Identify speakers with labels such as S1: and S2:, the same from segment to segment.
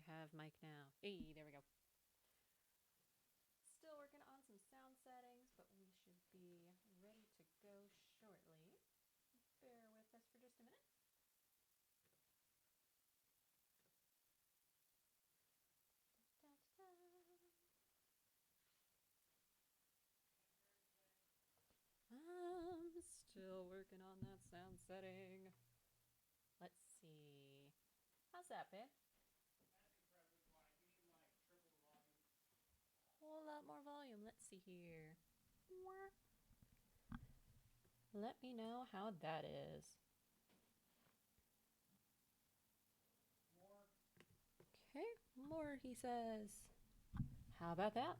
S1: have mic now. Hey, there we go. Still working on some sound settings, but we should be ready to go shortly. Bear with us for just a minute. I'm still working on that sound setting. Let's see. How's that, babe? Whole lot more volume. Let's see here. Let me know how that is. Okay, more, he says. How about that?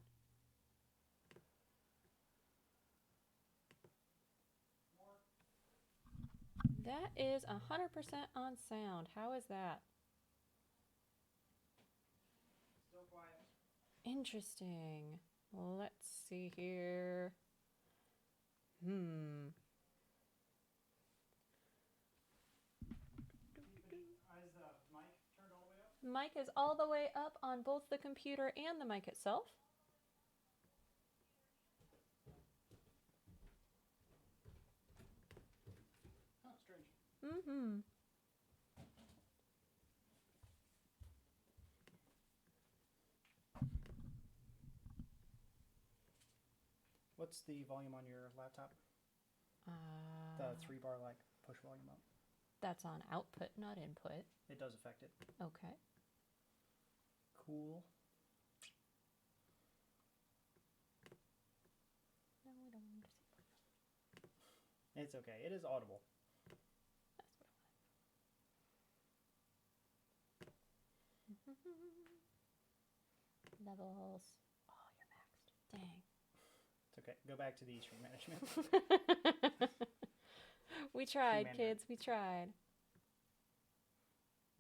S1: That is 100% on sound. How is that?
S2: Still quiet.
S1: Interesting. Let's see here.
S2: Is the mic turned all the way up?
S1: Mic is all the way up on both the computer and the mic itself.
S2: Oh, strange.
S1: Mm-hmm.
S2: What's the volume on your laptop? The 3-bar like push volume up.
S1: That's on output, not input.
S2: It does affect it.
S1: Okay.
S2: Cool.
S1: No, we don't want to see.
S2: It's okay. It is audible.
S1: That's what I wanted. Levels. Oh, you're maxed. Dang.
S2: It's okay. Go back to the stream management.
S1: We tried, kids. We tried.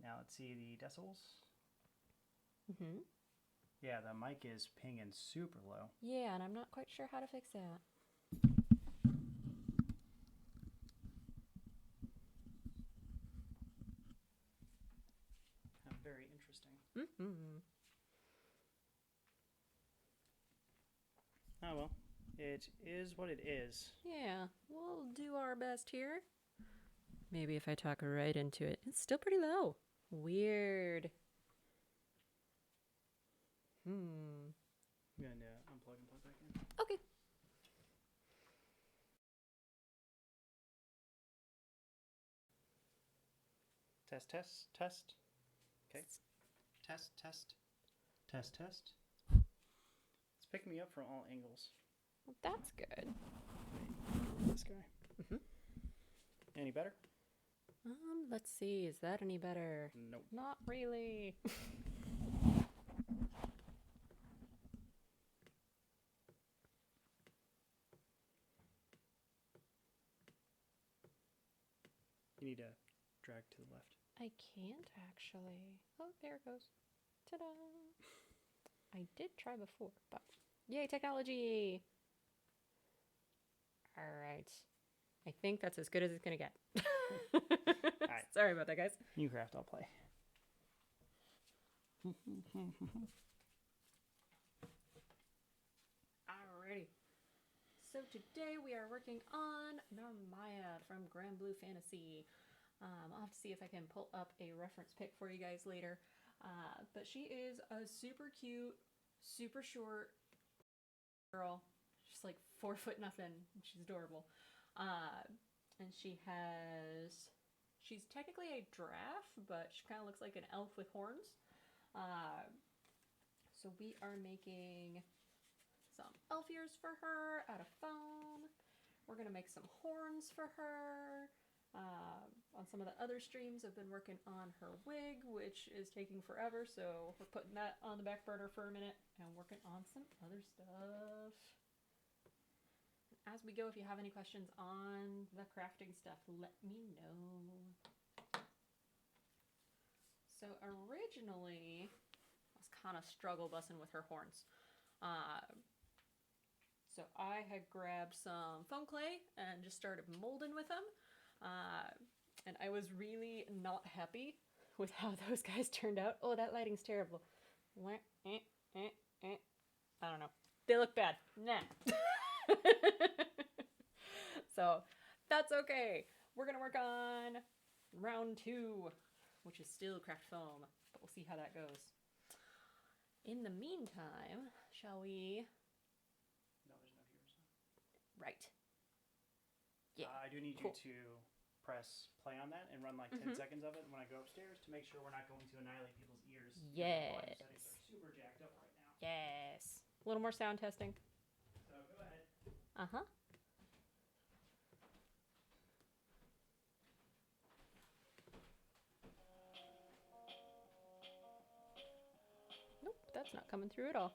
S2: Now let's see the decibels.
S1: Mm-hmm.
S2: Yeah, the mic is pinging super low.
S1: Yeah, and I'm not quite sure how to fix that.
S2: Very interesting.
S1: Mm-hmm.
S2: Oh well, it is what it is.
S1: Yeah, we'll do our best here. Maybe if I talk right into it. It's still pretty low. Weird.
S2: I'm going to unplug and plug back in.
S1: Okay.
S2: Test, test, test. Okay. Test, test. Test, test. It's picking me up from all angles.
S1: Well, that's good.
S2: This guy.
S1: Mm-hmm.
S2: Any better?
S1: Let's see. Is that any better?
S2: Nope.
S1: Not really.
S2: You need to drag to the left.
S1: I can't actually. Oh, there it goes. Ta-da! I did try before, but yay, technology! All right. I think that's as good as it's gonna get.
S2: Right.
S1: Sorry about that, guys.
S2: You craft, I'll play.
S1: Alrighty. So today we are working on Narmaya from Grand Blue Fantasy. I'll have to see if I can pull up a reference pic for you guys later. But she is a super cute, super short girl. She's like 4 foot nothing. She's adorable. And she's technically a giraffe, but she kind of looks like an elf with horns. So we are making some elf ears for her out of foam. We're gonna make some horns for her. On some of the other streams, I've been working on her wig, which is taking forever, so we're putting that on the back burner for a minute and working on some other stuff. As we go, if you have any questions on the crafting stuff, let me know. So originally, I was kind of struggle bussing with her horns. So I had grabbed some foam clay and just started molding with them. And I was really not happy with how those guys turned out. Oh, that lighting's terrible. I don't know. They look bad. Nah. So that's okay. We're gonna work on round 2, which is still craft foam, but we'll see how that goes. In the meantime, shall we?
S2: No, there's no viewers.
S1: Right. Yeah.
S2: I do need
S1: cool.
S2: you to press play on that and run like 10 seconds of it when I go upstairs to make sure we're not going to annihilate people's ears.
S1: Yes.
S2: The volume settings are super jacked up right now.
S1: Yes. A little more sound testing.
S2: So go ahead.
S1: Uh-huh. Nope, that's not coming through at all.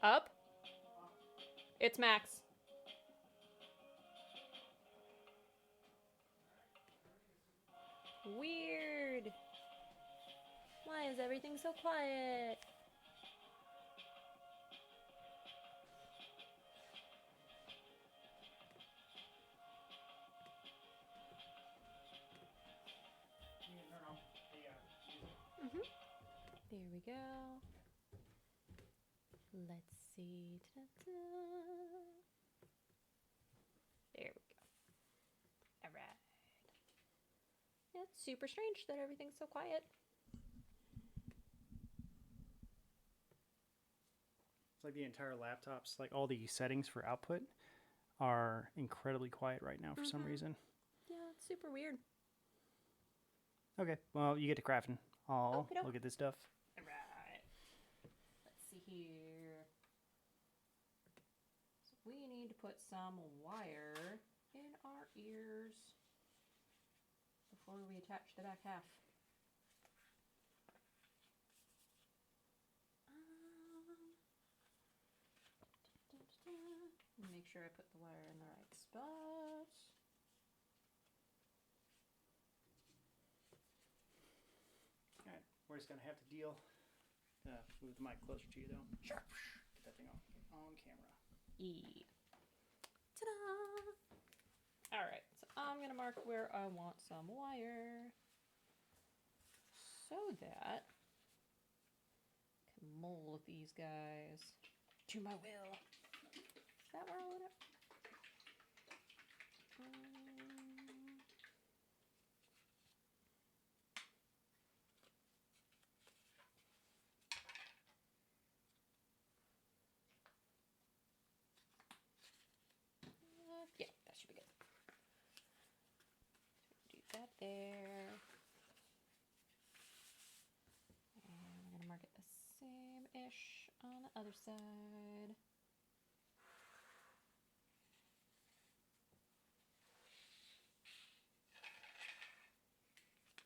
S1: Up? It's max. Weird. Why is everything so quiet? There we go. Let's see. Ta-da-da. There we go. All right. Yeah, it's super strange that everything's so quiet.
S2: It's like the entire laptop's, like all the settings for output are incredibly quiet right now for some reason.
S1: Yeah, it's super weird.
S2: Okay, well, you get to crafting. I'll
S1: Okey-doke.
S2: look at this stuff.
S1: All right. Let's see here. So we need to put some wire in our ears before we attach the back half. Make sure I put the wire in the right spot.
S2: Alright, we're just going to have to deal. Move the mic closer to you, though.
S1: Sure.
S2: Get that thing on camera.
S1: Ta-da! Alright, so I'm going to mark where I want some wire so that I can mold these guys to my will. Is that where I want it? Yeah, that should be good. So do that there. And we're going to mark it the same-ish on the other side.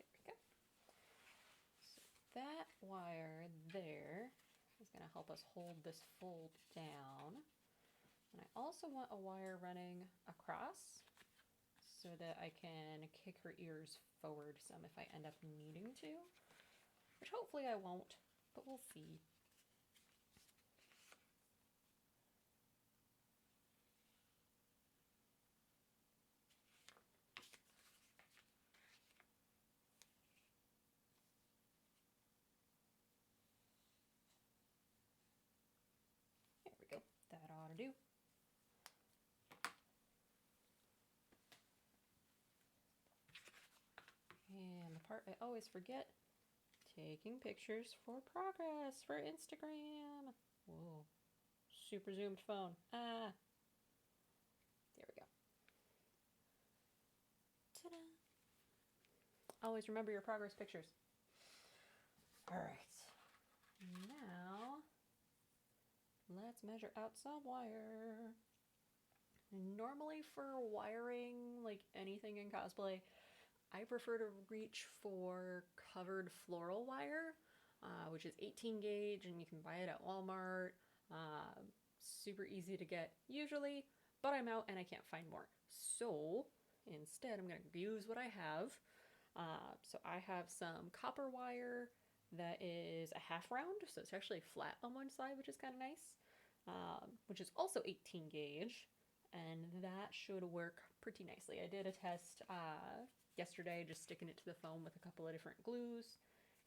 S1: There we go. So that wire there is going to help us hold this fold down. And I also want a wire running across so that I can kick her ears forward some if I end up needing to, which hopefully I won't, but we'll see. There we go. That ought to do. And the part I always forget, taking pictures for progress for Instagram. Whoa, super zoomed phone. Ah, there we go. Ta-da! Always remember your progress pictures. All right, now let's measure out some wire. Normally for wiring, like anything in cosplay, I prefer to reach for covered floral wire, which is 18 gauge, and you can buy it at Walmart. Super easy to get usually, but I'm out and I can't find more. So instead, I'm going to use what I have. So I have some copper wire that is a half round, so it's actually flat on one side, which is kind of nice, which is also 18 gauge. and that should work pretty nicely. I did a test yesterday, just sticking it to the foam with a couple of different glues,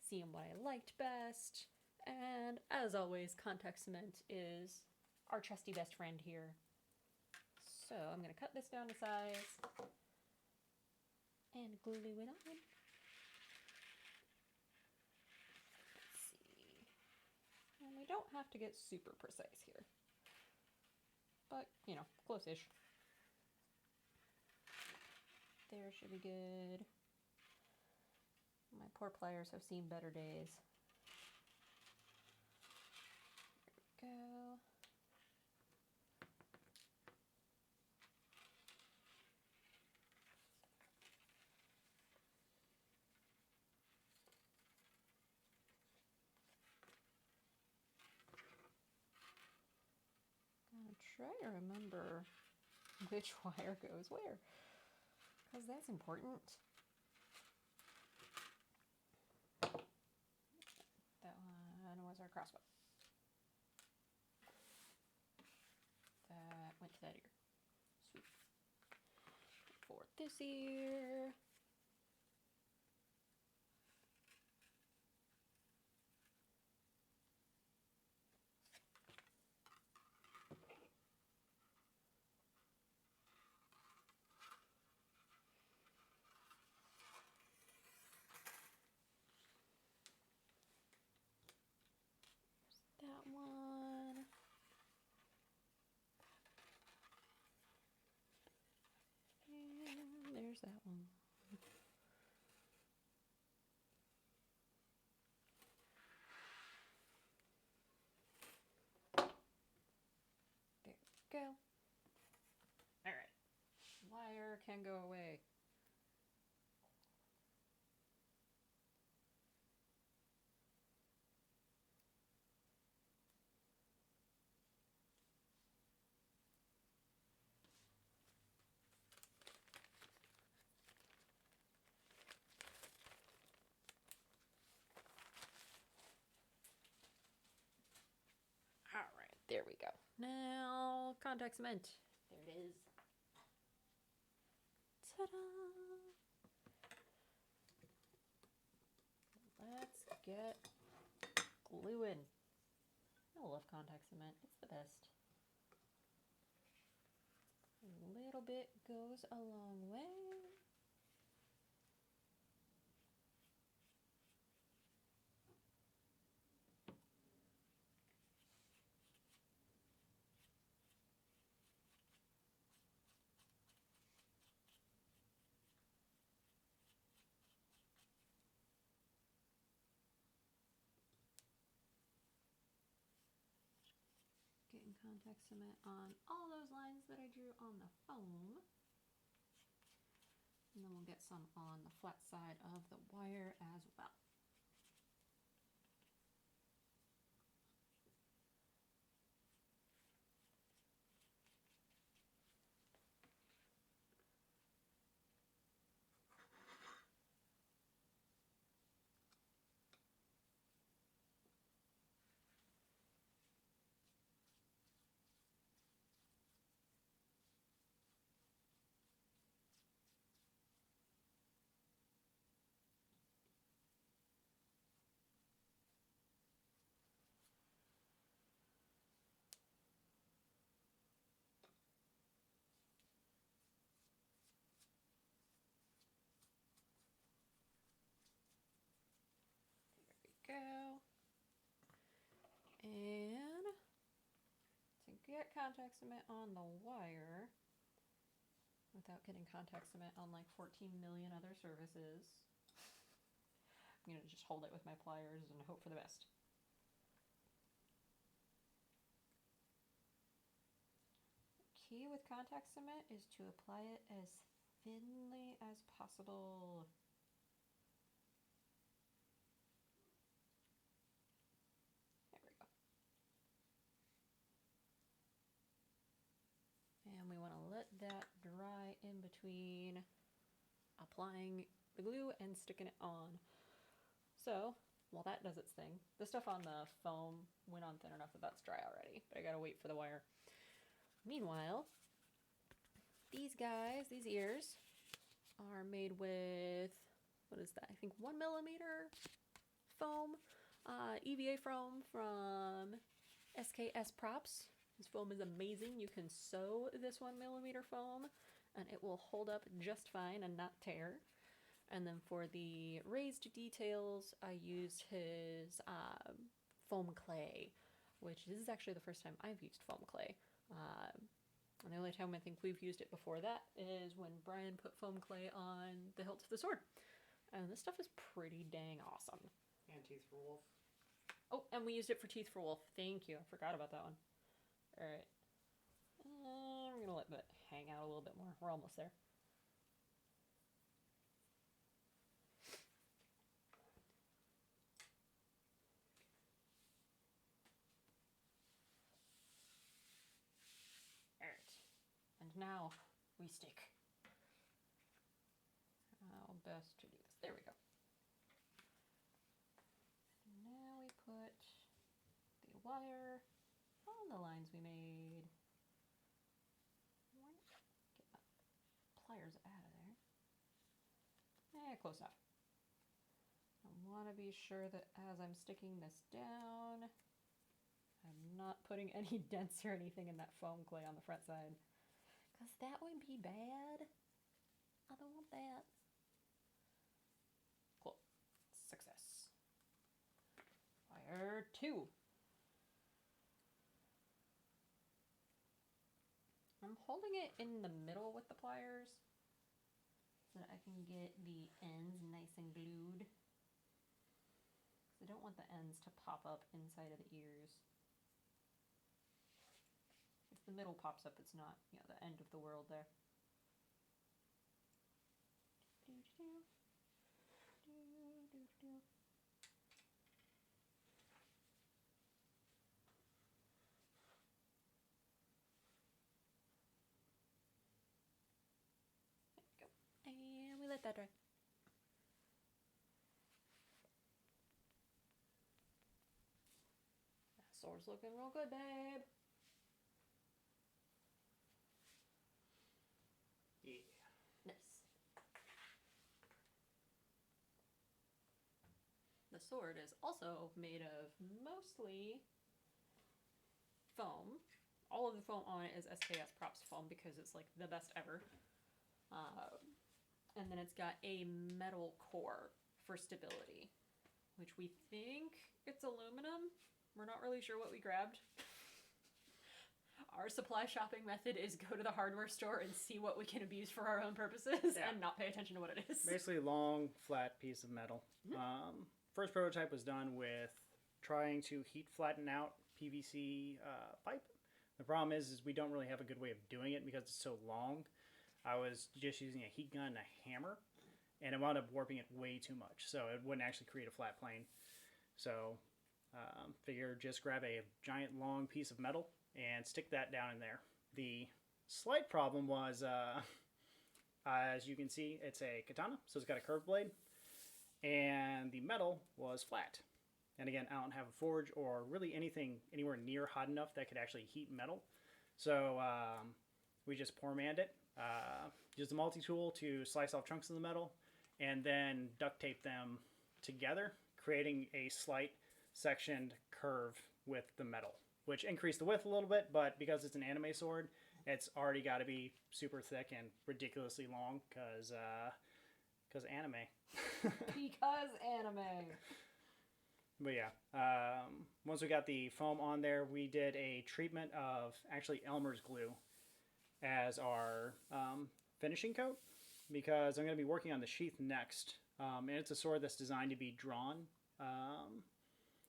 S1: seeing what I liked best. And as always, contact cement is our trusty best friend here. So I'm going to cut this down to size and glue it on. Let's see. And we don't have to get super precise here, but you know, close-ish. There should be good. My poor pliers have seen better days. There we go. Gonna try to remember which wire goes where, because that's important. That one was our crossbow. That went to that ear. Sweet. For this ear. That one. And there's that one. There we go. Alright. Wire can go away. Alright, there we go. Now, contact cement. There it is. Ta-da! Let's get gluing. I love contact cement. It's the best. A little bit goes a long way. Getting contact cement on all those lines that I drew on the foam. And then we'll get some on the flat side of the wire as well. Go. And to get contact cement on the wire without getting contact cement on like 14 million other surfaces, I'm going to just hold it with my pliers and hope for the best. The key with contact cement is to apply it as thinly as possible. There we go. And we want to let that dry in between applying the glue and sticking it on. So while that does its thing, the stuff on the foam went on thin enough that that's dry already, but I gotta wait for the wire. Meanwhile, These guys, these ears, are made with, what is that? I think 1mm foam, EVA foam from SKS Props. This foam is amazing. You can sew this 1mm foam and it will hold up just fine and not tear. And then for the raised details, I used his foam clay, which this is actually the first time I've used foam clay. And the only time I think we've used it before that is when Brian put foam clay on the hilt of the sword. And this stuff is pretty dang awesome.
S2: And Teeth for Wolf.
S1: Oh, and we used it for Teeth for Wolf. Thank you. I forgot about that one. Alright. I'm going to let that hang out a little bit more. We're almost there. And now we stick. How best to do this? There we go. Now we put the wire on the lines we made. Get my pliers out of there. Close enough. I want to be sure that as I'm sticking this down, I'm not putting any dents or anything in that foam clay on the front side. Because that would be bad. I don't want that. Cool. Success. Fire 2. I'm holding it in the middle with the pliers so that I can get the ends nice and glued. Because I don't want the ends to pop up inside of the ears. If the middle pops up, it's not, the end of the world there. There we go. And we let that dry. That sword's looking real good, babe. Nice. The sword is also made of mostly foam. All of the foam on it is SKS Props foam because it's like the best ever. And then it's got a metal core for stability, which we think it's aluminum. We're not really sure what we grabbed. Our supply shopping method is go to the hardware store and see what we can abuse for our own purposes and not pay attention to what it is.
S2: Basically a long, flat piece of metal. First prototype was done with trying to heat flatten out PVC pipe. The problem is we don't really have a good way of doing it because it's so long. I was just using a heat gun and a hammer, and it wound up warping it way too much, so it wouldn't actually create a flat plane. So figure just grab a giant long piece of metal and stick that down in there. The slight problem was, as you can see, it's a katana, so it's got a curved blade, and the metal was flat. And again, I don't have a forge or really anything anywhere near hot enough that could actually heat metal. So we just poor manned it, used the multi-tool to slice off chunks of the metal, and then duct tape them together, creating a slight sectioned curve with the metal, which increased the width a little bit, but because it's an anime sword, it's already got to be super thick and ridiculously long, because anime.
S1: Because anime.
S2: But yeah, once we got the foam on there, we did a treatment of actually Elmer's glue as our finishing coat, because I'm going to be working on the sheath next, and it's a sword that's designed to be drawn.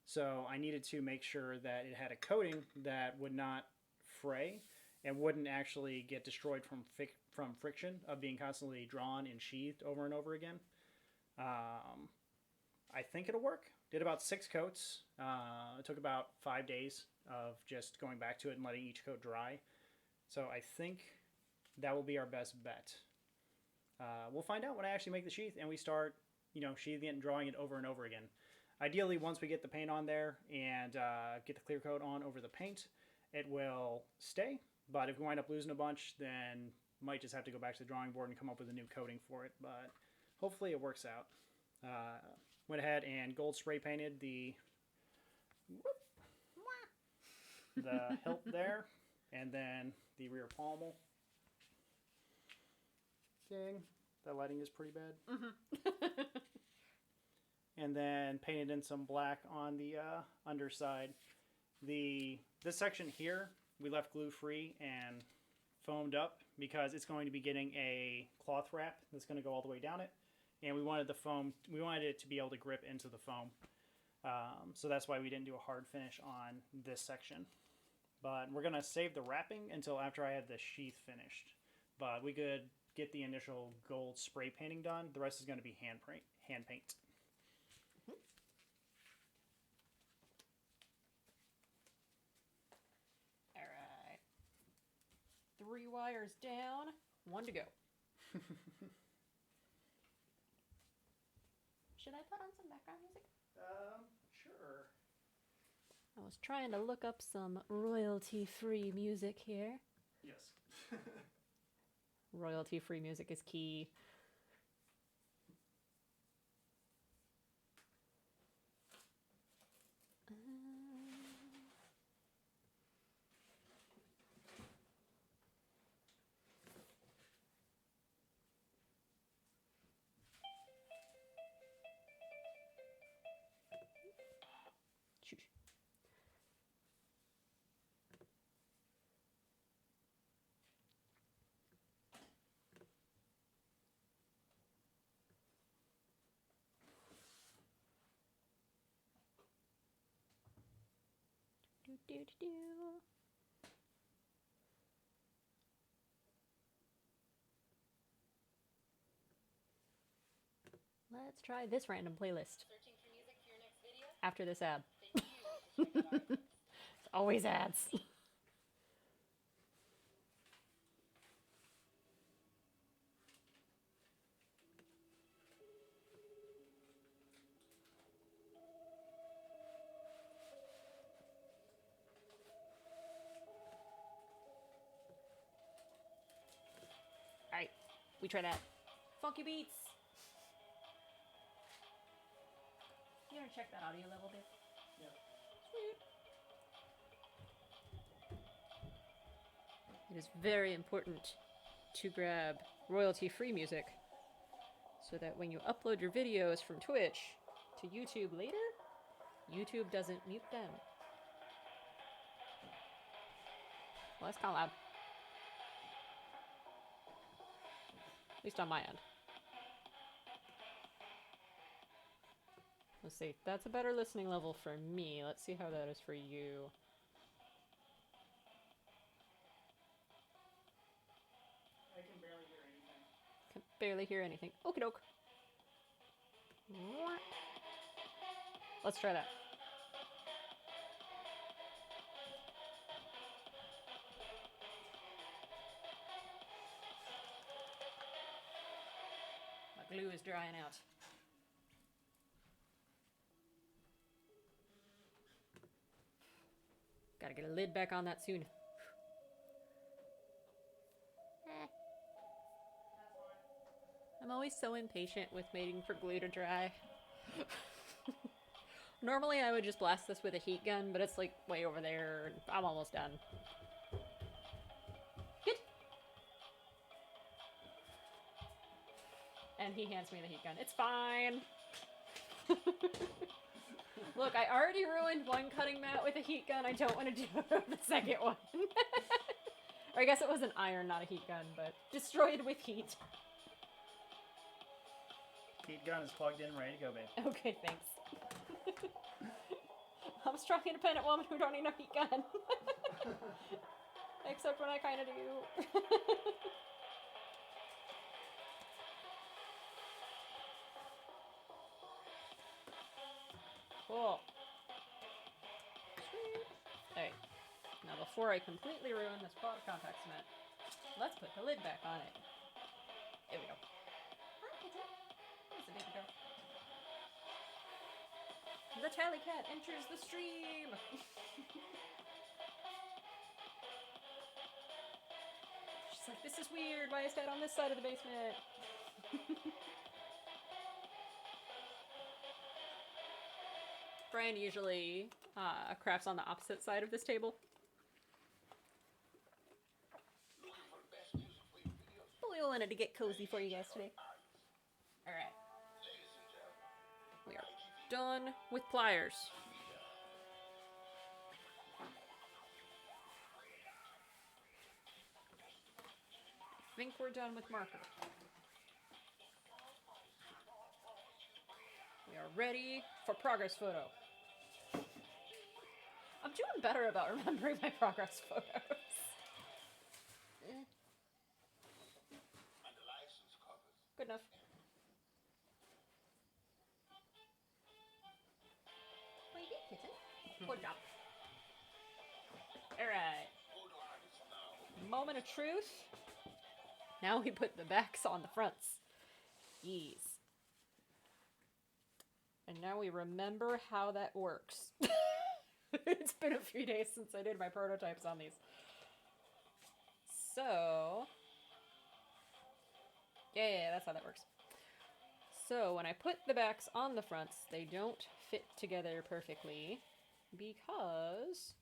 S2: So I needed to make sure that it had a coating that would not fray and wouldn't actually get destroyed from friction of being constantly drawn and sheathed over and over again. I think it'll work. Did about 6 coats. It took about 5 days of just going back to it and letting each coat dry. So I think that will be our best bet. We'll find out when I actually make the sheath and we start, sheathing it and drawing it over and over again. Ideally, once we get the paint on there and get the clear coat on over the paint, it will stay. But if we wind up losing a bunch, then Might just have to go back to the drawing board and come up with a new coating for it, but hopefully it works out. Went ahead and gold spray painted the hilt there, and then the rear pommel. Dang, that lighting is pretty bad.
S1: Mm-hmm.
S2: And then painted in some black on the underside. This section here we left glue free and foamed up because it's going to be getting a cloth wrap that's going to go all the way down it, and we wanted it to be able to grip into the foam. So that's why we didn't do a hard finish on this section. But we're going to save the wrapping until after I had the sheath finished. But we could get the initial gold spray painting done. The rest is going to be hand paint.
S1: Alright. 3 wires down, 1 to go. Should I put on some background music?
S2: Sure.
S1: I was trying to look up some royalty-free music here.
S2: Yes.
S1: Royalty-free music is key. Shush. Do, do, do, do. Let's try this random playlist. After this ad. It's always ads. Alright, we try that. Funky beats. You wanna check that audio level, babe?
S2: Yeah.
S1: Sweet. It is very important to grab royalty-free music so that when you upload your videos from Twitch to YouTube later, YouTube doesn't mute them. Well, that's kind of loud. At least on my end. Let's see. That's a better listening level for me. Let's see how that is for you.
S2: I can barely hear anything.
S1: Can barely hear anything. Okie doke. Let's try that. My glue is drying out. Gotta get a lid back on that soon. I'm always so impatient with waiting for glue to dry. Normally I would just blast this with a heat gun, but it's like way over there and I'm almost done. Good. And he hands me the heat gun. It's fine. Look, I already ruined one cutting mat with a heat gun. I don't want to do it with the second one. Or I guess it was an iron, not a heat gun, but destroyed with heat.
S2: Heat gun is plugged in, ready to go, babe.
S1: Okay, thanks. I'm strong, independent woman who don't need no heat gun. Except when I kind of do. Cool. Sweet. Alright. Now before I completely ruin this pot of contact cement, let's put the lid back on it. There we go. Hi, Kitten. There's the baby girl. The tally cat enters the stream! She's like, This is weird. Why is Dad on this side of the basement? Brian usually crafts on the opposite side of this table. But we wanted to get cozy for you guys today. Alright. We are done with pliers. I think we're done with marker. We are ready for progress photo. I'm doing better about remembering my progress photos. Good enough. What you did, kitten? Good job. Alright. Moment of truth. Now we put the backs on the fronts. Yes. And now we remember how that works. It's been a few days since I did my prototypes on these. So... yeah, that's how that works. So when I put the backs on the fronts, they don't fit together perfectly because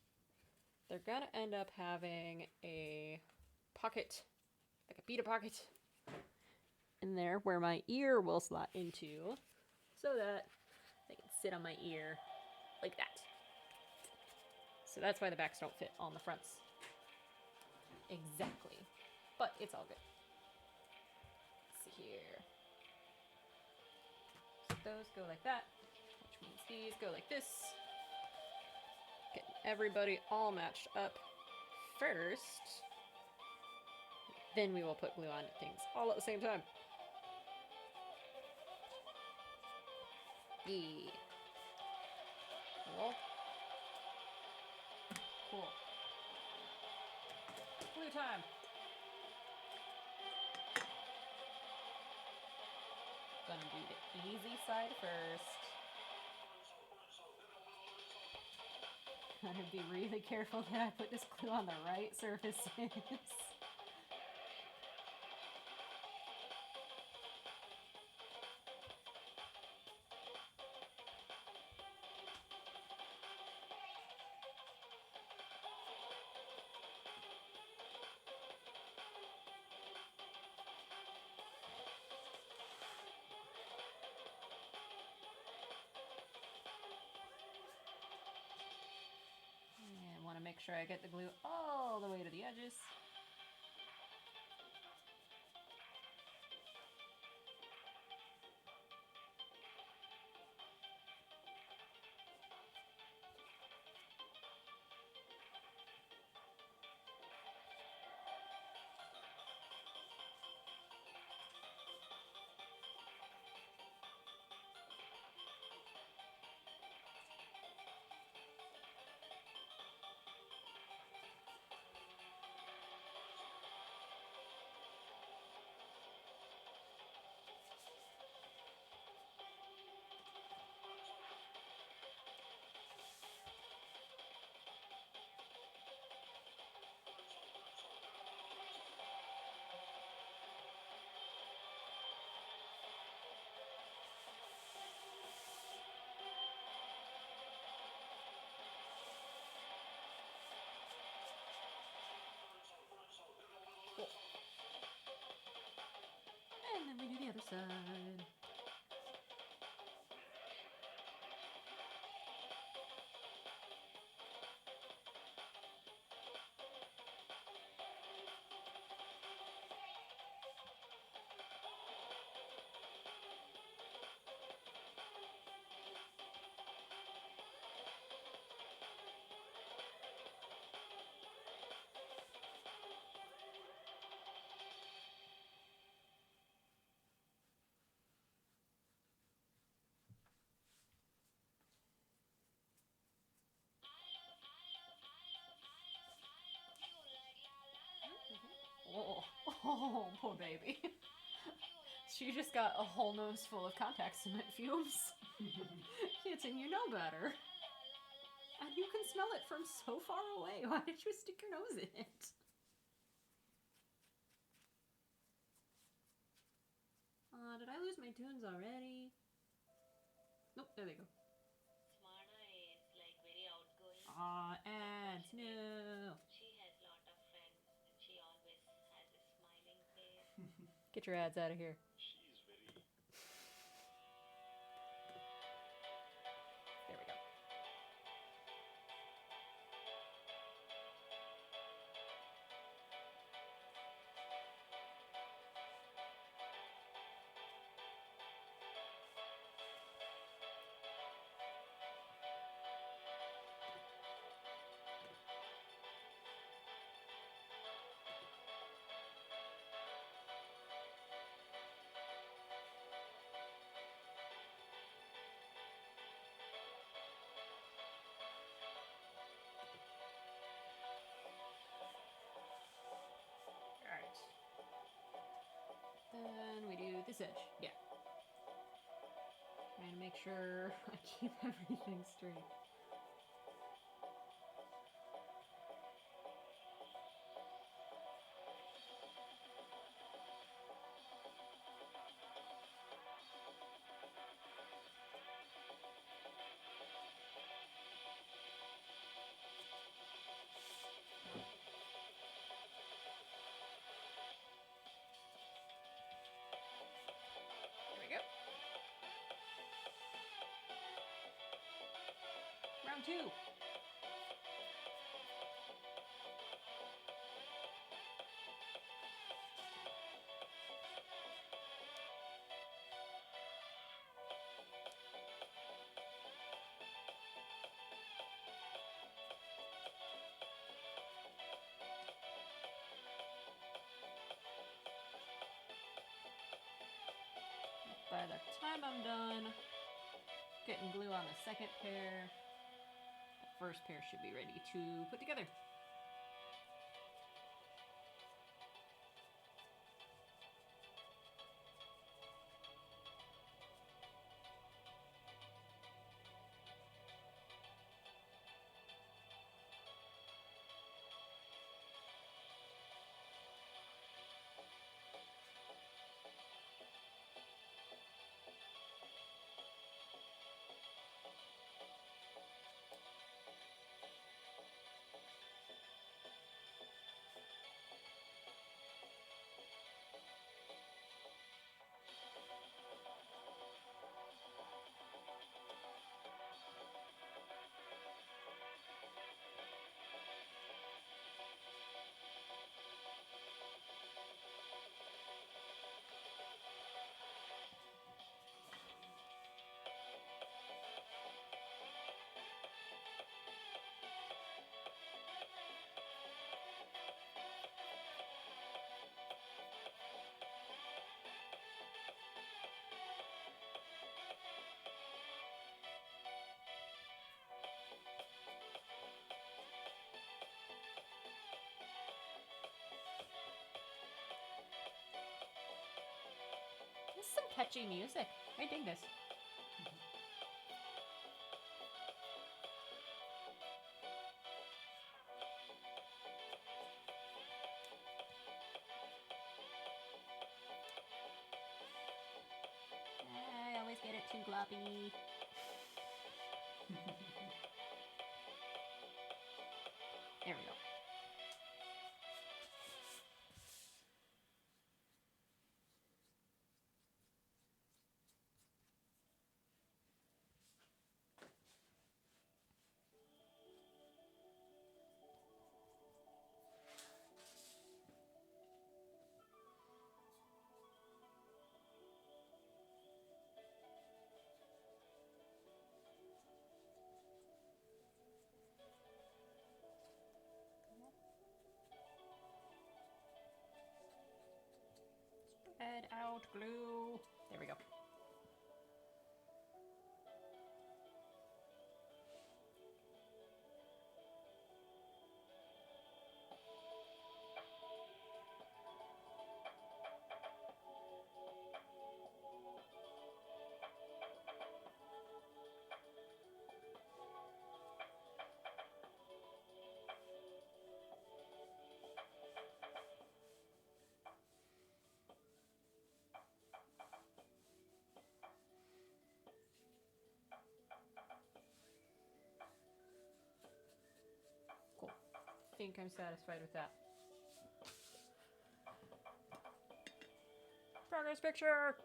S1: they're gonna end up having a pocket, like a pita pocket in there where my ear will slot into so that they can sit on my ear like that. So that's why the backs don't fit on the fronts. Exactly. But it's all good. Let's see here. So those go like that, which means these go like this. Getting everybody all matched up first. Then we will put glue on things all at the same time. Yeah. Cool. Cool. Glue time. Gonna do the easy side first. Gotta be really careful that I put this glue on the right surfaces. Make sure I get the glue all the way to the edges. Cool. And then we do the other side. Oh, poor baby. She just got a whole nose full of contact cement fumes. Kitten, you know better. And you can smell it from so far away. Why did you stick your nose in it? did I lose my tunes already? Nope, there they go.
S3: Smana is like very outgoing.
S1: Aw, ads, no.
S3: She has lot of friends and she always has a smiling face.
S1: Get your ads out of here.
S4: She's very.
S1: There we go. Alright. Then we do this edge. Yeah. Trying to make sure I keep everything straight. There we go. Round 2. By the time I'm done getting glue on the second pair, the first pair should be ready to put together. This is some catchy music. I dig this. I always get it too gloppy. There we go. Spread out glue. There we go. think I'm satisfied with that. Progress picture!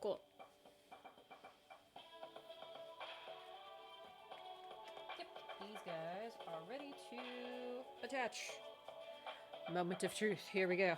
S1: Cool. Yep, these guys are ready to attach. Moment of truth. Here we go.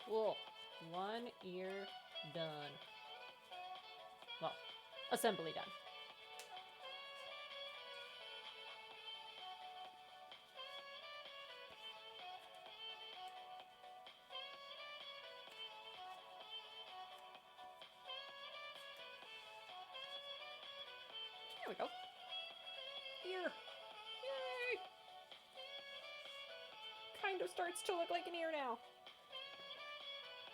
S1: Cool. One ear done. Well, assembly done. There we go. Ear. Yay! Kind of starts to look like an ear now.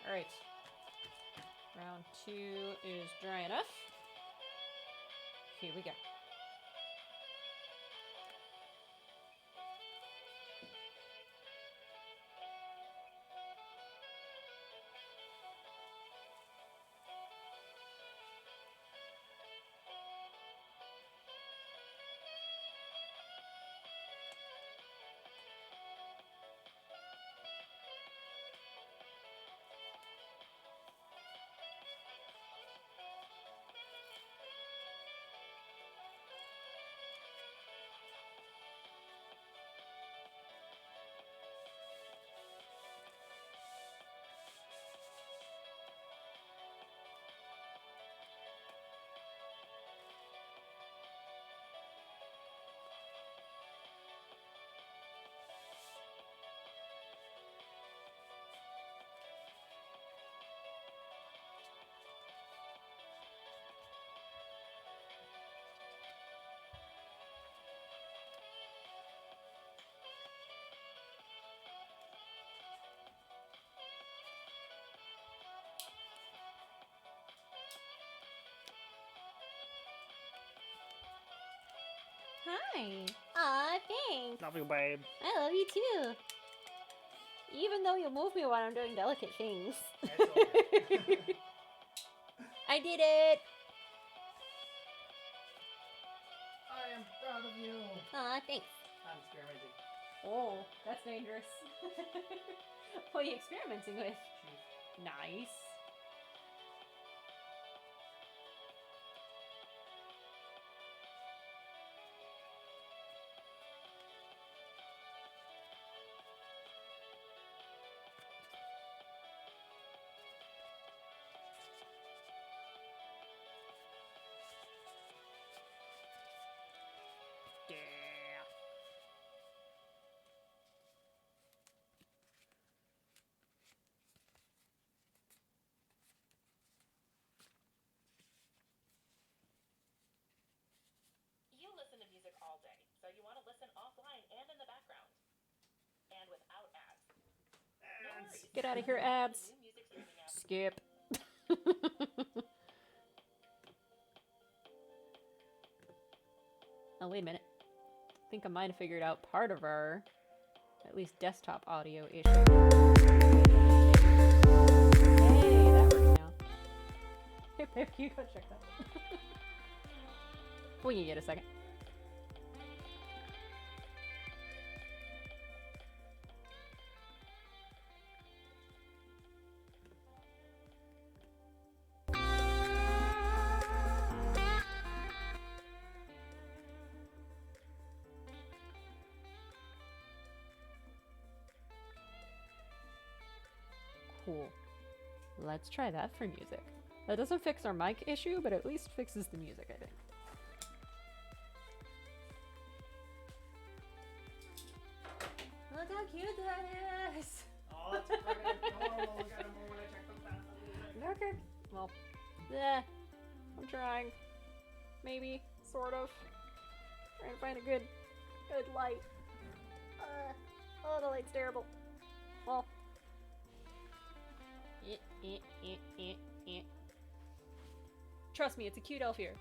S1: Alright. Round 2 is dry enough. Here we go. Hi.
S4: Aw, thanks.
S2: Love you, babe.
S4: I love you too. Even though you move me while I'm doing delicate things.
S2: It's okay.
S4: I did it.
S2: I am proud of you.
S4: Aw, thanks.
S2: I'm experimenting.
S1: Oh, that's dangerous. What are you experimenting with? Nice. Yeah.
S5: You listen to music all day, so you want to listen offline and in the background. And without ads. No worries.
S1: Get out of here, ads.
S5: New music streaming app.
S1: Skip. Oh, wait a minute. I think I might have figured out part of our, at least desktop audio issue. Hey, that works now. Hey, babe, you go check that. We can get a second. Cool. Let's try that for music. That doesn't fix our mic issue, but at least fixes the music, I think. Look how cute that is!
S2: Oh, that's freaking adorable. Look at him when I check them out.
S1: Okay. Well, yeah. I'm trying. Maybe. Sort of. Trying to find a good light. Oh, the light's terrible. Well. Trust me, it's a cute elf here.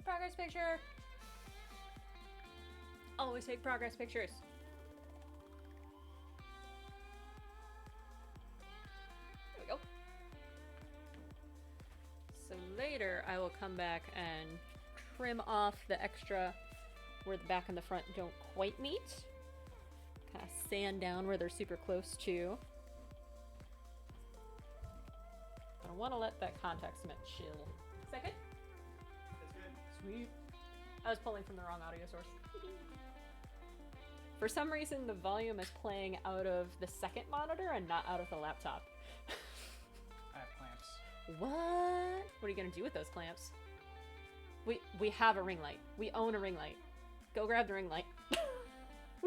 S1: Progress picture! Always take progress pictures. There we go. So later I will come back and trim off the extra where the back and the front don't quite meet. Kind of sand down where they're super close to. I want to let that contact cement chill. Second?
S2: That's good.
S1: Sweet. I was pulling from the wrong audio source. For some reason, the volume is playing out of the second monitor and not out of the laptop.
S2: I have clamps.
S1: What? What are you gonna do with those clamps? We have a ring light. We own a ring light. Go grab the ring light.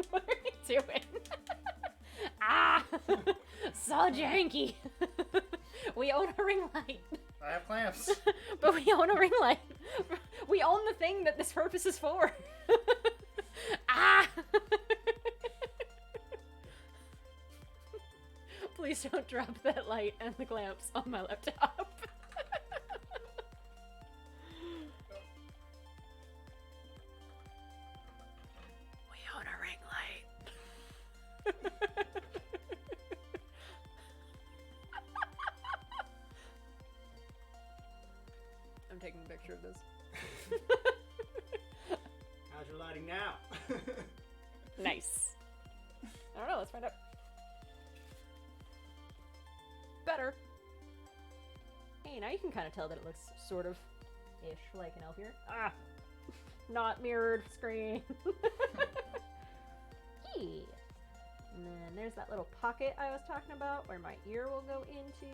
S1: What are you doing? Ah! So janky. We own a ring light.
S2: I have clamps.
S1: But we own a ring light. We own the thing that this purpose is for. Ah! Please don't drop that light and the clamps on my laptop. We own a ring light. I'm taking a picture of this.
S2: How's your lighting now?
S1: Nice. I don't know, let's find out. Better. Hey, now you can kind of tell that it looks sort of ish like an elf here. Ah! Not mirrored screen. Yeah. And then there's that little pocket I was talking about where my ear will go into.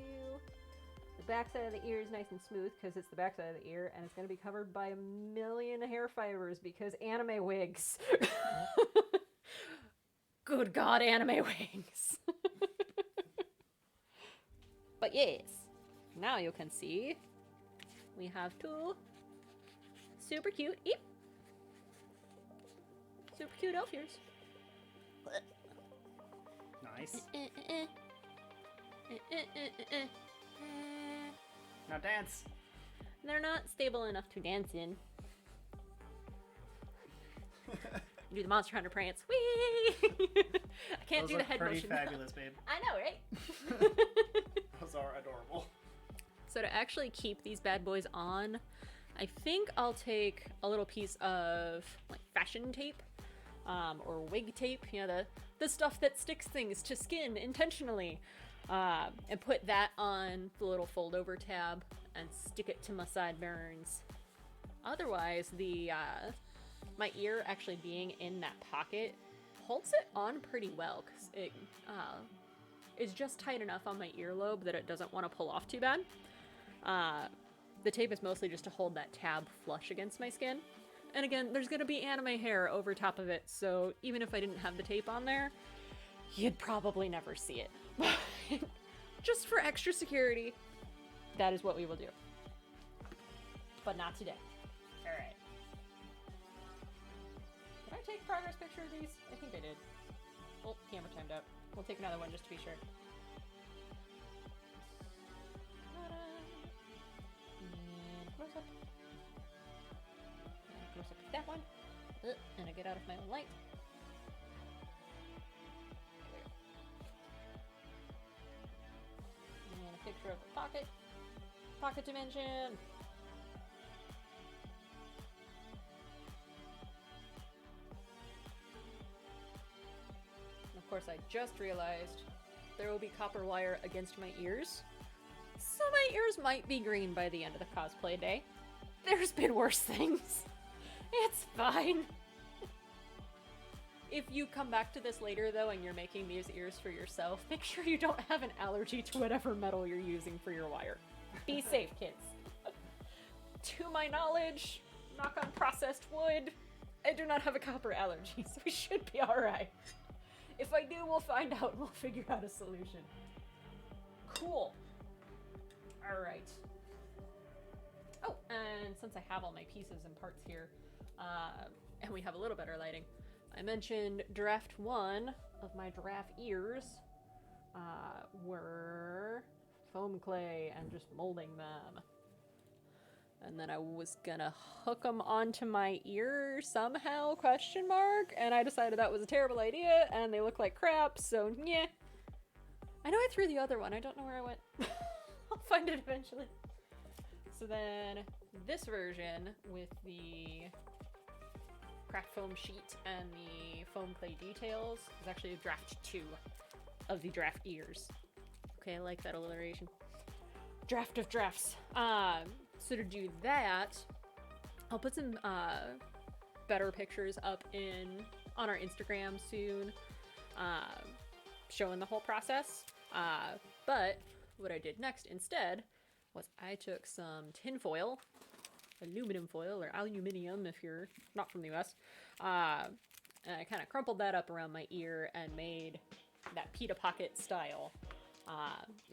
S1: The backside of the ear is nice and smooth because it's the backside of the ear, and it's going to be covered by a million hair fibers because anime wigs. Good God, anime wigs. But yes, now you can see we have two super cute, super cute elf ears.
S2: Nice. Now dance.
S1: They're not stable enough to dance in. Do the Monster Hunter prance. Whee! I can't
S2: Those
S1: do the
S2: look
S1: head
S2: pretty
S1: motion.
S2: fabulous, babe.
S1: I know, right?
S2: Those are adorable.
S1: So to actually keep these bad boys on, I think I'll take a little piece of like fashion tape, or wig tape, you know, the stuff that sticks things to skin intentionally, and put that on the little fold over tab and stick it to my sideburns. Otherwise, my ear actually being in that pocket holds it on pretty well, because it is just tight enough on my earlobe that it doesn't want to pull off too bad. The tape is mostly just to hold that tab flush against my skin. And again, there's going to be anime hair over top of it, so even if I didn't have the tape on there, you'd probably never see it. Just for extra security, that is what we will do. But not today. Alright. Did I take a progress picture of these? I think I did. Oh, camera timed out. We'll take another one just to be sure. And close up. And close up to that one. And I get out of my own light. And a picture of the pocket. Pocket dimension. Of course, I just realized there will be copper wire against my ears. So my ears might be green by the end of the cosplay day. There's been worse things. It's fine. If you come back to this later, though, and you're making these ears for yourself, make sure you don't have an allergy to whatever metal you're using for your wire. Be safe, kids. To my knowledge, knock on processed wood, I do not have a copper allergy, so we should be alright. If I do, we'll find out and we'll figure out a solution. Cool. Alright. Oh, and since I have all my pieces and parts here, and we have a little better lighting, I mentioned draft 1 of my giraffe ears were foam clay and just molding them. And then I was gonna hook them onto my ear somehow, question mark, and I decided that was a terrible idea, and they look like crap, so yeah. I know I threw the other one, I don't know where I went. I'll find it eventually. So then, this version with the craft foam sheet and the foam clay details is actually a draft 2 of the draft ears. Okay, I like that alliteration. Draft of drafts. So to do that, I'll put some better pictures up on our Instagram soon, showing the whole process. But what I did next instead was I took some tin foil, aluminum foil, or aluminium if you're not from the US, and I kind of crumpled that up around my ear and made that pita pocket style.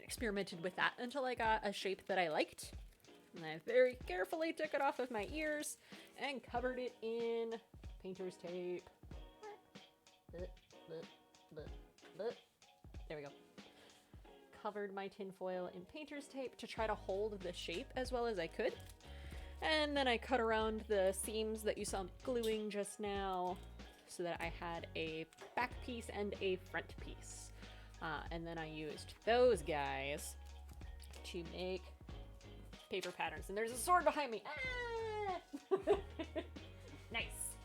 S1: Experimented with that until I got a shape that I liked. And I very carefully took it off of my ears and covered it in painter's tape. There we go. Covered my tinfoil in painter's tape to try to hold the shape as well as I could. And then I cut around the seams that you saw gluing just now so that I had a back piece and a front piece. And then I used those guys to make paper patterns. And there's a sword behind me. Ah! Nice.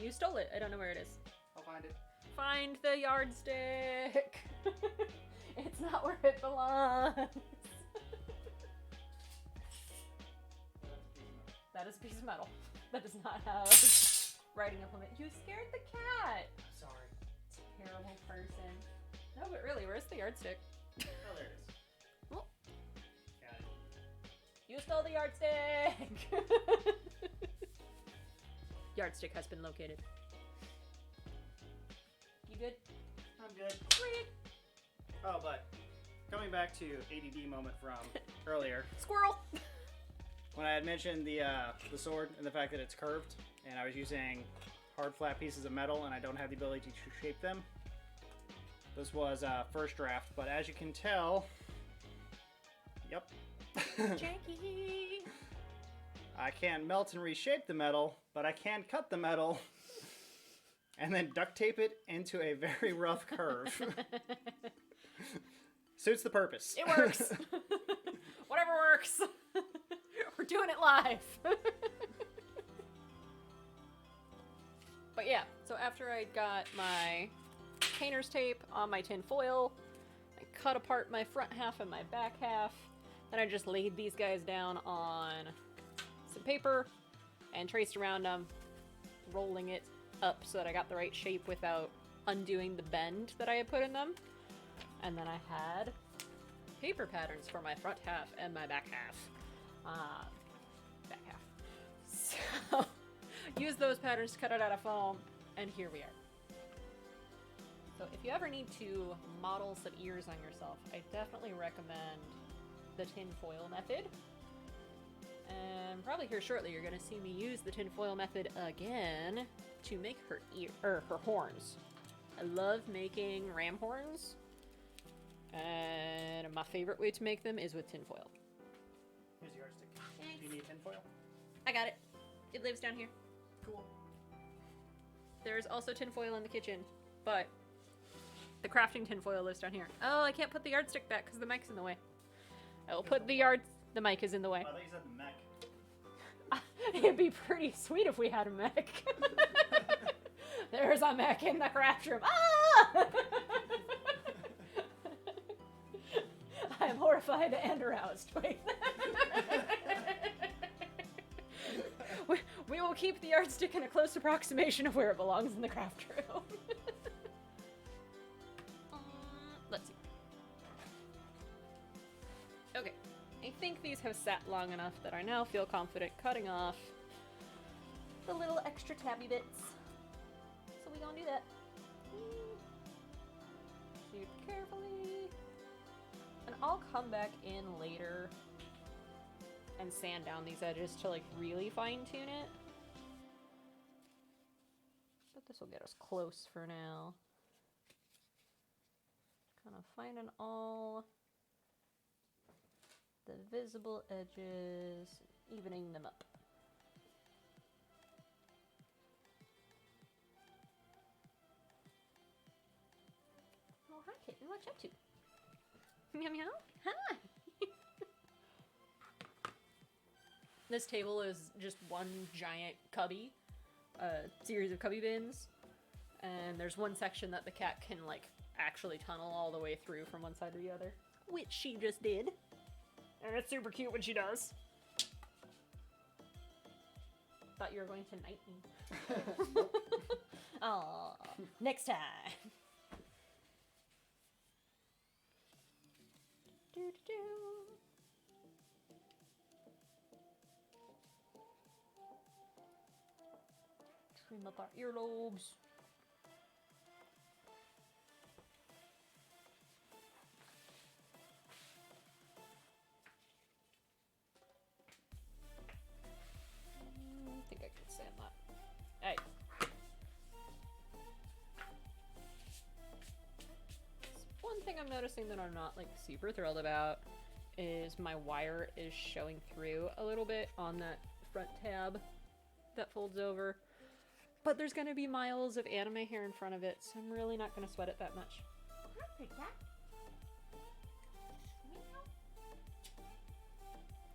S1: You stole it. I don't know where it is.
S2: I'll find it.
S1: Find the yardstick. It's not where it belongs. That is a piece of metal. That does not have writing implement. You scared the cat.
S2: Sorry.
S1: Terrible person. No, but really, where's the yardstick?
S2: Oh, there it is.
S1: Oh.
S2: Got it.
S1: You stole the yardstick! Yardstick has been located. You good?
S2: I'm good.
S1: Sweet.
S2: Oh, but coming back to ADD moment from earlier,
S1: Squirrel!
S2: when I had mentioned the sword and the fact that it's curved, and I was using hard flat pieces of metal and I don't have the ability to shape them. This was first draft, but as you can tell, yep.
S1: Janky!
S2: I can melt and reshape the metal, but I can't cut the metal and then duct tape it into a very rough curve. Suits the purpose.
S1: It works! Whatever works. We're doing it live. But yeah, so after I got my painter's tape on my tin foil, I cut apart my front half and my back half. Then I just laid these guys down on some paper and traced around them, rolling it up so that I got the right shape without undoing the bend that I had put in them. And then I had paper patterns for my front half and my back half. Back half. So, use those patterns to cut it out of foam, and here we are. So if you ever need to model some ears on yourself, I definitely recommend the tin foil method. And probably here shortly you're going to see me use the tin foil method again to make her her horns. I love making ram horns, and my favorite way to make them is with tin foil.
S2: Here's the yardstick.
S1: Thanks.
S2: Do you need tinfoil?
S1: I got it. It lives down here.
S2: Cool.
S1: There's also tinfoil in the kitchen, but the crafting tinfoil lives down here. Oh, I can't put the yardstick back because the mic's in the way. I will put the mic is in the way.
S2: I thought you said the mech.
S1: It'd be pretty sweet if we had a mech. There's a mech in the craft room. Ah! I am horrified and aroused. Wait. We will keep the yardstick in a close approximation of where it belongs in the craft room. Let's see. Okay. I think these have sat long enough that I now feel confident cutting off the little extra tabby bits. So we gonna do that. Shoot carefully. And I'll come back in later and sand down these edges to like really fine tune it. But this will get us close for now. Kind of finding all the visible edges, evening them up. Oh, hi kitten, what you up to? Meow meow? Hi! This table is just one giant cubby, series of cubby bins, and there's one section that the cat can like actually tunnel all the way through from one side to the other, which she just did. And it's super cute when she does. Thought you were going to knight me. Aw, next time. Do-do-do. Trim up our earlobes. I think I can sand that. Hey. One thing I'm noticing that I'm not like super thrilled about is my wire is showing through a little bit on that front tab that folds over. But there's gonna be miles of anime hair in front of it, so I'm really not gonna sweat it that much.
S4: Perfect, cat.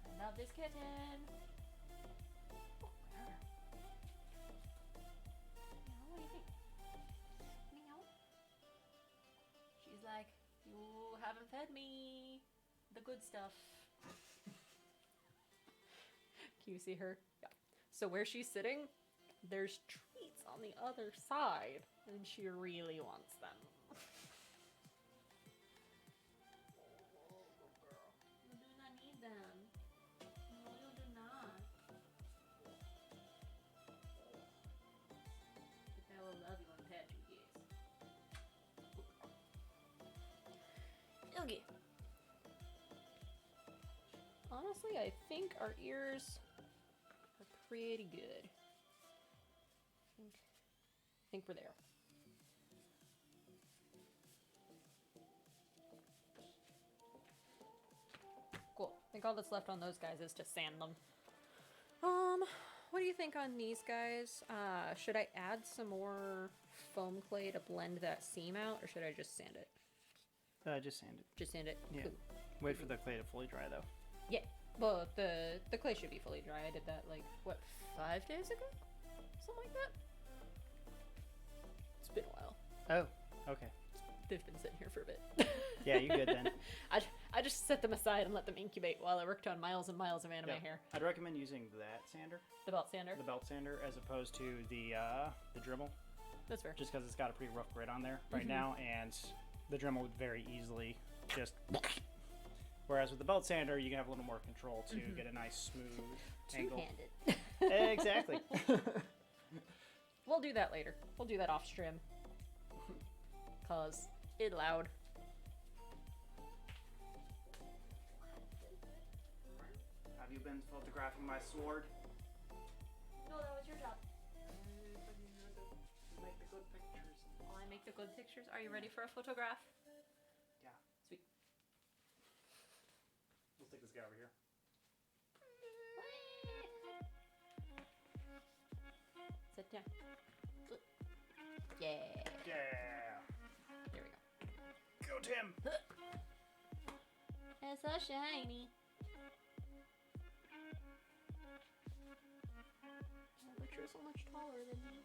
S1: I love this kitten. Meow, what do you think? Meow. She's like, you haven't fed me the good stuff. Can you see her? Yeah. So where she's sitting, there's treats on the other side, and she really wants them. You do not need them. No, you do not. But I will love you and pet you, yes. Okay. Honestly, I think our ears are pretty good. I think we're there. Cool. I think all that's left on those guys is to sand them. What do you think on these guys? Should I add some more foam clay to blend that seam out, or should I just sand it?
S2: Just sand it.
S1: Just sand it?
S2: Yeah.
S1: Cool.
S2: Wait for the clay to fully dry though.
S1: Yeah. Well, the clay should be fully dry. I did that like what 5 days ago, something like that. It's been a while.
S2: Oh, okay.
S1: They've been sitting here for a bit.
S2: Yeah, you good then.
S1: I just set them aside and let them incubate while I worked on miles and miles of anime
S2: Yeah.
S1: hair.
S2: I'd recommend using that sander,
S1: The belt sander.
S2: the belt sander, as opposed to the Dremel,
S1: That's fair.
S2: just because it's got a pretty rough grit on there right
S1: Mhm.
S2: now, and the Dremel would very easily just. Whereas with the belt sander, you can have a little more control to get a nice smooth angle.
S1: Two-handed.
S2: Exactly.
S1: We'll do that later. We'll do that off stream. Cause it loud.
S2: Have you been photographing my sword?
S1: No, that was your job.
S2: Make the good pictures.
S1: Oh, I make the good pictures. Are you ready for a photograph?
S2: Yeah.
S1: Sweet.
S2: Let's take this guy over here.
S1: Sit down. Yeah.
S2: Yeah.
S1: There we go.
S2: Go, Tim.
S4: It's so shiny.
S1: Oh, but you're so much taller than me.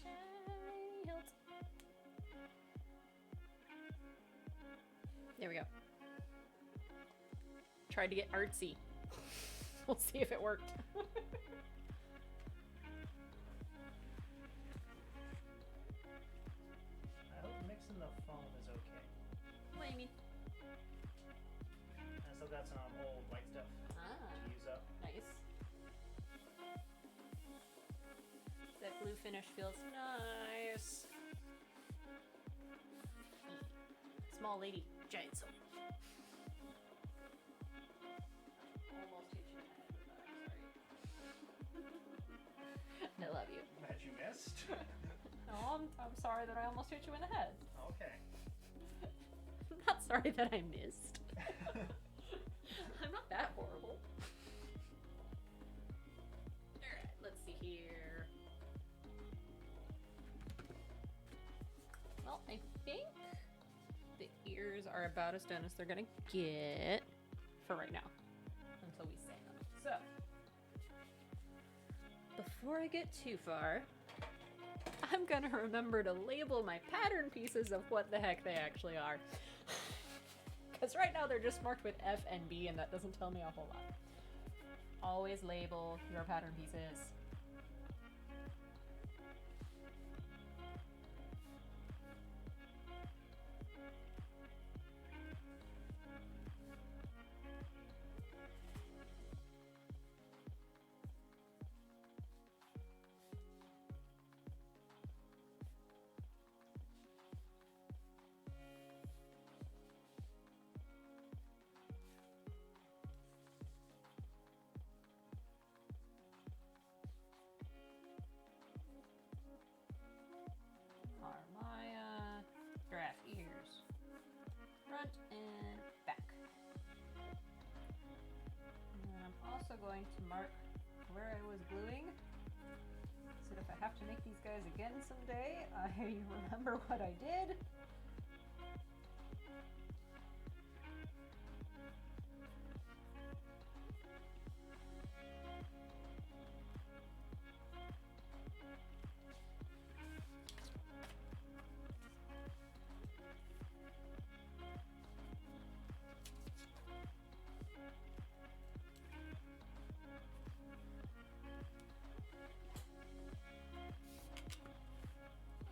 S4: Shiny hilt.
S1: There we go. Tried to get artsy. We'll see if it worked.
S2: I hope mixing the foam is okay.
S1: What do you mean?
S2: I still got some old white stuff
S1: Ah,
S2: to use up.
S1: nice. That blue finish feels nice. Small lady, giant soul. Almost hit you in the head with that, I'm sorry. I love you.
S2: That you missed?
S1: No, I'm sorry that I almost hit you in the head.
S2: Okay.
S1: I'm not sorry that I missed. I'm not that horrible. Alright, let's see here. Well, I think the ears are about as done as they're gonna get for right now. Until we sand them. So, before I get too far, I'm gonna remember to label my pattern pieces of what the heck they actually are. Because right now they're just marked with F and B, and that doesn't tell me a whole lot. Always label your pattern pieces. Narmaya, giraffe ears, front and back. And then I'm also going to mark where I was gluing, so that if I have to make these guys again someday, I remember what I did.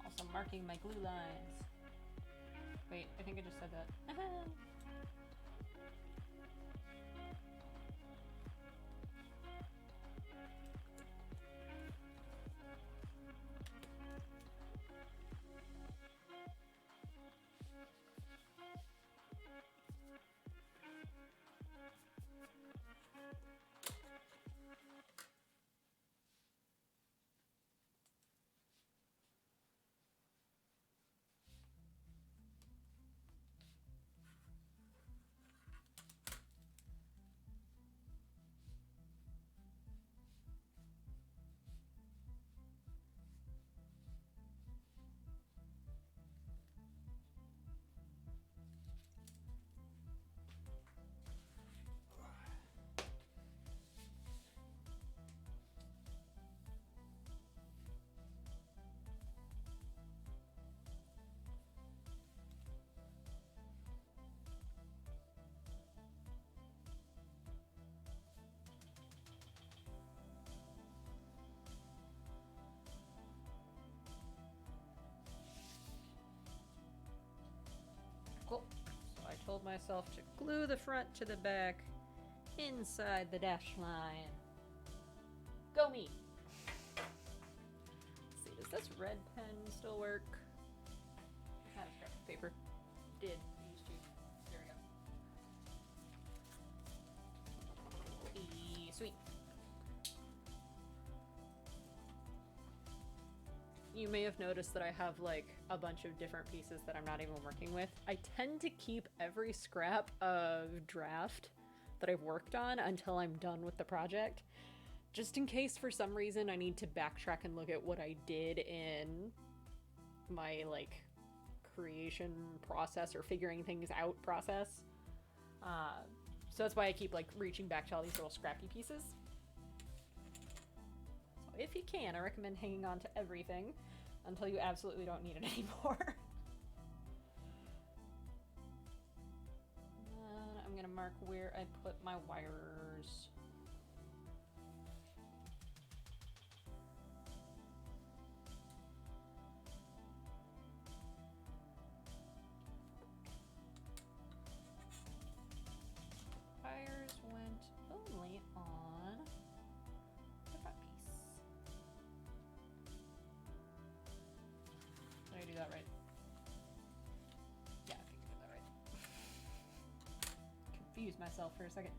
S1: Also marking my glue lines. Wait, I think I just said that. myself to glue the front to the back inside the dash line. Go me! Let's see, does this red pen still work? I had a scrap of paper. Did. Used to. There we go. Sweet. You may have noticed that I have like a bunch of different pieces that I'm not even working with. I tend to keep every scrap of draft that I've worked on until I'm done with the project, just in case for some reason I need to backtrack and look at what I did in my like creation process or figuring things out process. So that's why I keep like reaching back to all these little scrappy pieces. So if you can, I recommend hanging on to everything until you absolutely don't need it anymore. And I'm gonna mark where I put my wires. Wires went only on the front piece. Did I do that right? Yeah, I think I did that right. Confused myself for a second.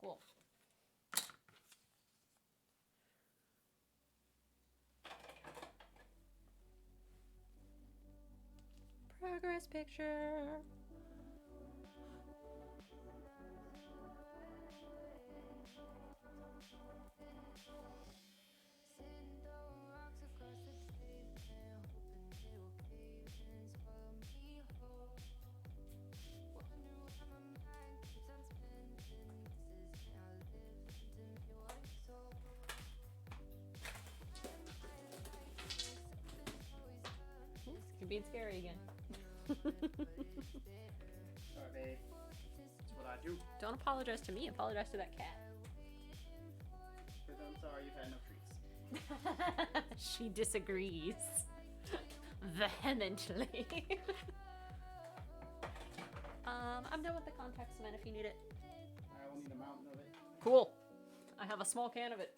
S1: Cool. Progress picture. You're being scary again.
S2: Sorry, babe. That's what I do.
S1: Don't apologize to me, apologize to that cat.
S2: Because I'm sorry you've had no treats.
S1: She disagrees. Vehemently. I'm done with the contact cement if you need it.
S2: I will need a mountain of it.
S1: Cool. I have a small can of it.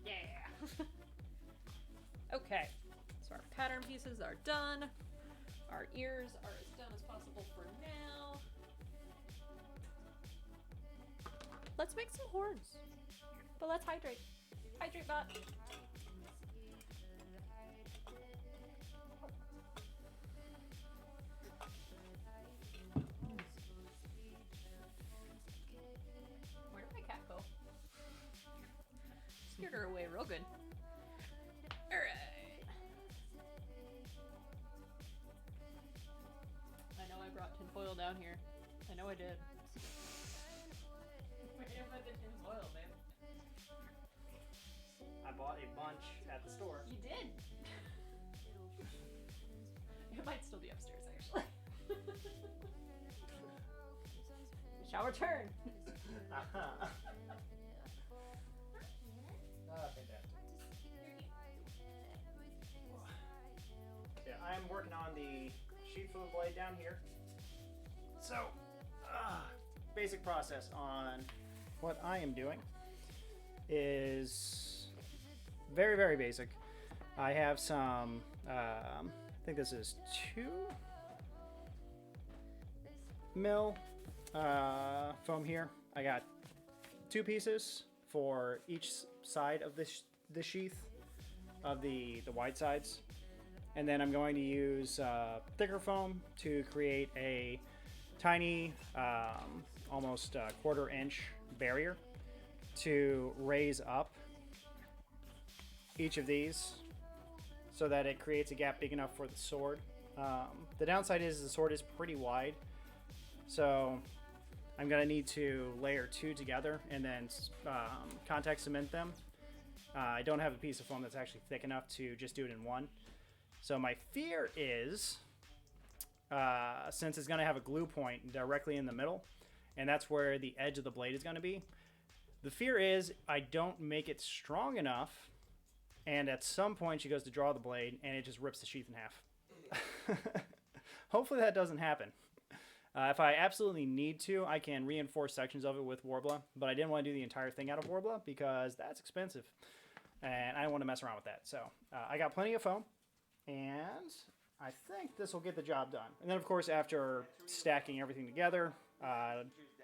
S1: Yeah. Okay. So our pattern pieces are done. Our ears are as done as possible for now. Let's make some horns. But let's hydrate. Hydrate bot. Where did my cat go? Scared her away real good. Alright. I know I brought tinfoil down here. I know I did. Where did I put the tinfoil, babe?
S2: I bought a bunch at the store.
S1: You did. It might still be upstairs, actually. We shall return.
S2: Fantastic. Yeah, I am working on the sheet for the blade down here. So, basic process on what I am doing is very, very basic. I have some, I think this is 2 mil foam here. I got 2 pieces for each side of the sheath of the wide sides. And then I'm going to use thicker foam to create a tiny, almost quarter-inch barrier to raise up each of these so that it creates a gap big enough for the sword. The downside is the sword is pretty wide, so I'm going to need to layer 2 together and then contact cement them. I don't have a piece of foam that's actually thick enough to just do it in one. So my fear is, since it's going to have a glue point directly in the middle, and that's where the edge of the blade is going to be, the fear is I don't make it strong enough, and at some point she goes to draw the blade, and it just rips the sheath in half. Hopefully that doesn't happen. If I absolutely need to, I can reinforce sections of it with Warbler, but I didn't want to do the entire thing out of Warbler because that's expensive, and I don't want to mess around with that. So I got plenty of foam. And I think this will get the job done. And then, of course, after stacking everything together,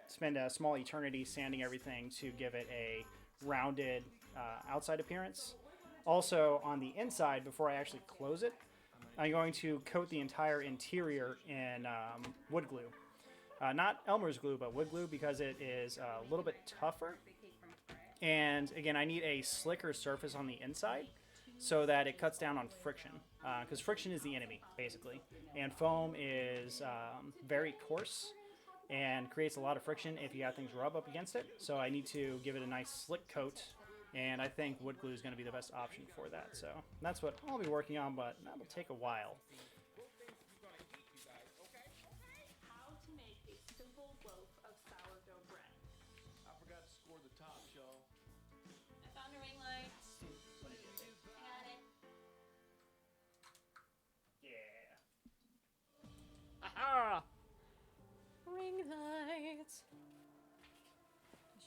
S2: spend a small eternity sanding everything to give it a rounded outside appearance. Also, on the inside, before I actually close it, I'm going to coat the entire interior in wood glue. Not Elmer's glue, but wood glue, because it is a little bit tougher. And, again, I need a slicker surface on the inside so that it cuts down on friction. Because friction is the enemy, basically. And foam is very coarse and creates a lot of friction if you have things rub up against it. So I need to give it a nice slick coat, and I think wood glue is going to be the best option for that. So that's what I'll be working on, but that will take a while.
S5: How to make a simple loaf of sourdough bread.
S6: I forgot to score the top, y'all.
S4: I found a ring light. I got it.
S2: Yeah.
S4: Aha! Ring lights.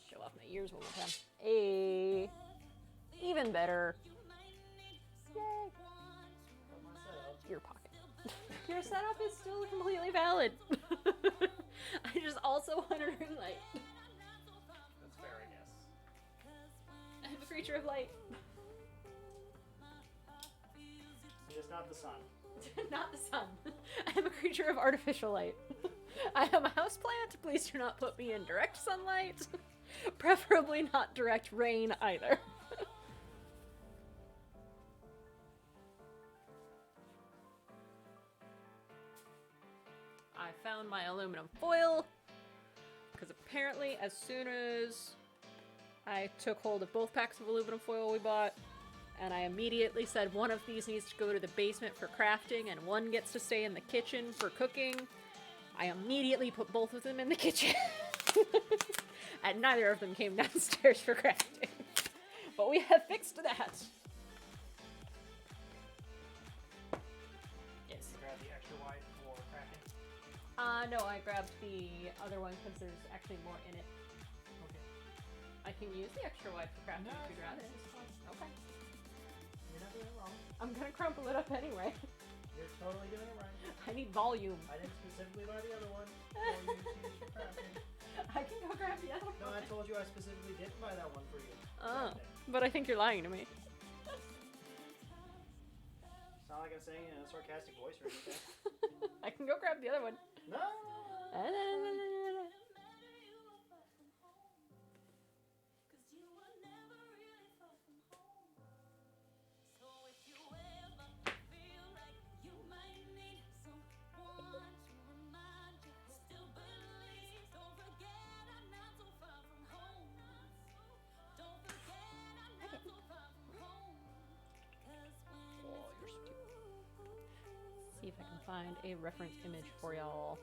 S4: Show off my ears one more time. Hey, even better. Yay! Your pocket. Your setup is still completely valid. I just also want a ring light.
S2: That's fair, I guess.
S4: I'm a creature of light.
S2: Just not the sun.
S4: Not the sun. I'm a creature of artificial light. I am a houseplant. Please do not put me in direct sunlight. Preferably not direct rain either. I found my aluminum foil because apparently as soon as I took hold of both packs of aluminum foil we bought, and I immediately said one of these needs to go to the basement for crafting and one gets to stay in the kitchen for cooking, I immediately put both of them in the kitchen. And neither of them came downstairs for crafting. But we have fixed that. Yes.
S2: You grab the extra wide for crafting.
S4: No, I grabbed the other one because there's actually more in it.
S2: Okay.
S4: I can use the extra wide for crafting if you'd rather. Okay.
S2: You're not doing it wrong.
S4: I'm gonna crumple it up anyway.
S2: You're totally doing it right.
S4: I need volume.
S2: I didn't specifically buy the other one for you to use for crafting.
S4: I can go grab the other
S2: No,
S4: one.
S2: I told you I specifically didn't buy that one for you.
S4: Oh, but I think you're lying to me.
S2: It's not like I'm saying it in a sarcastic voice or anything.
S4: I can go grab the other one.
S2: No!
S4: See if I can find a reference image for y'all.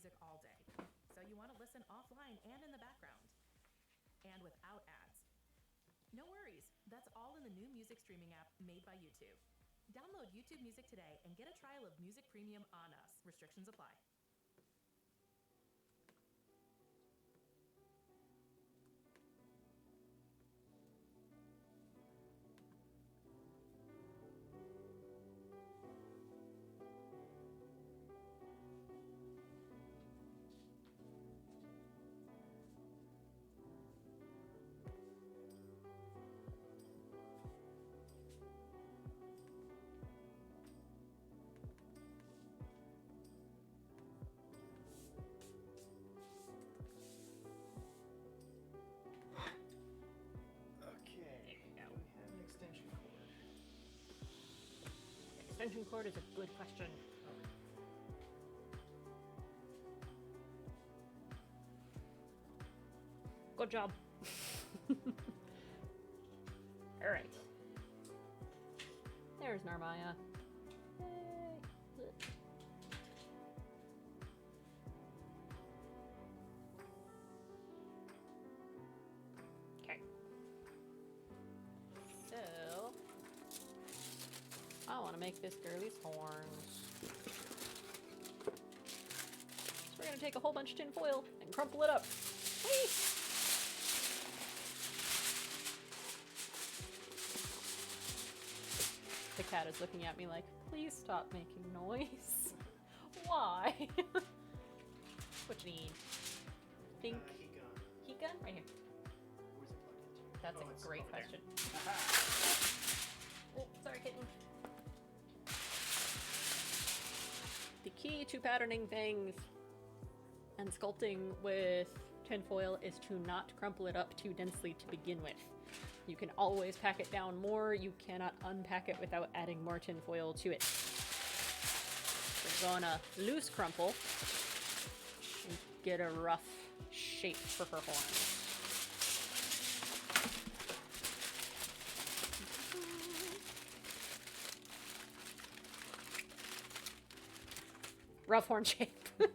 S5: music all day, so you want to listen offline and in the background, and without ads. No worries, that's all in the new music streaming app made by YouTube. Download YouTube Music today and get a trial of Music Premium on us. Restrictions apply.
S2: Okay. Now we have an extension cord.
S4: Extension cord is a good question. Good job. All right. There's Narmaya. Yay. Okay. So, I want to make this girly's horns. So we're going to take a whole bunch of tin foil and crumple it up. Whee! The cat is looking at me like, please stop making noise. Why? What you need? Think
S2: Heat gun.
S4: heat gun? Right here.
S2: Where's it plugged into?
S4: That's
S2: Oh,
S4: a
S2: it's
S4: great
S2: over there.
S4: question.
S2: Aha.
S4: Oh, sorry, kitten. The key to patterning things and sculpting with tinfoil is to not crumple it up too densely to begin with. You can always pack it down more. You cannot unpack it without adding more tinfoil to it. We're gonna loose crumple and get a rough shape for her horns. Rough horn shape.
S2: You're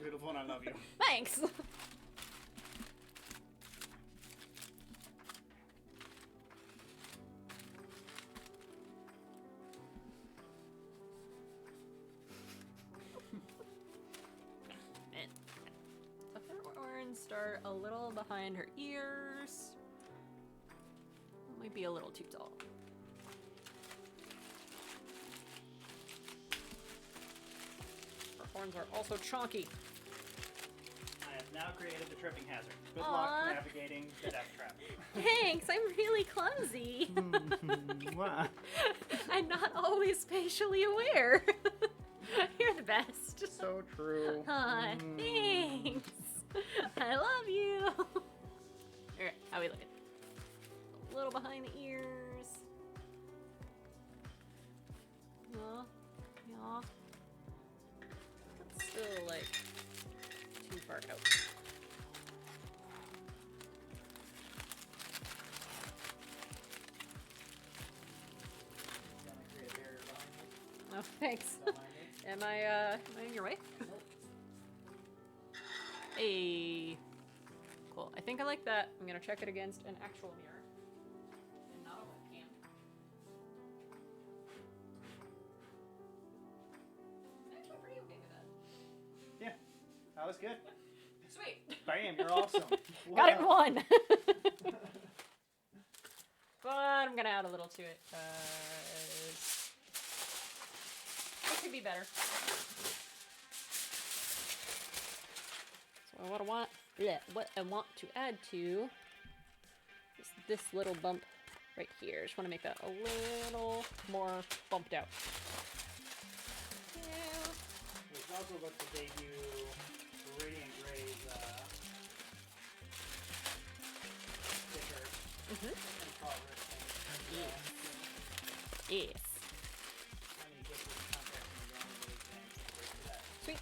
S2: beautiful and I love you.
S4: Thanks. The horns start a little behind her ears. Might be a little too tall. Her horns are also chonky.
S2: I have now created the tripping hazard. Good
S4: Aw.
S2: luck navigating the death trap.
S4: Thanks, I'm really clumsy.
S2: What?
S4: I'm not always spatially aware. You're the best.
S2: So true.
S4: Aw, thanks. I love you. Alright, how we looking? A little behind the ears. Yeah, yeah. That's still like too far out.
S2: Gonna create a barrier behind you.
S4: Oh, thanks.
S2: Don't mind me.
S4: Am I in your way? Hey. Cool. I think I like that. I'm gonna check it against an actual mirror. And not a webcam. I'm actually pretty okay with that.
S2: Yeah, that was good.
S4: Sweet.
S2: Bam, you're awesome.
S4: Got it in
S2: Wow.
S4: one. But I'm gonna add a little to it because it could be better. So what I want to add to is this little bump right here. Just want to make that a little more bumped out. Yeah.
S2: We can also look to debut Radiant Gray's sticker
S4: Mhm.
S2: in progress.
S4: Yes.
S2: I need to get this contract in the wrong way for that.
S4: Sweet.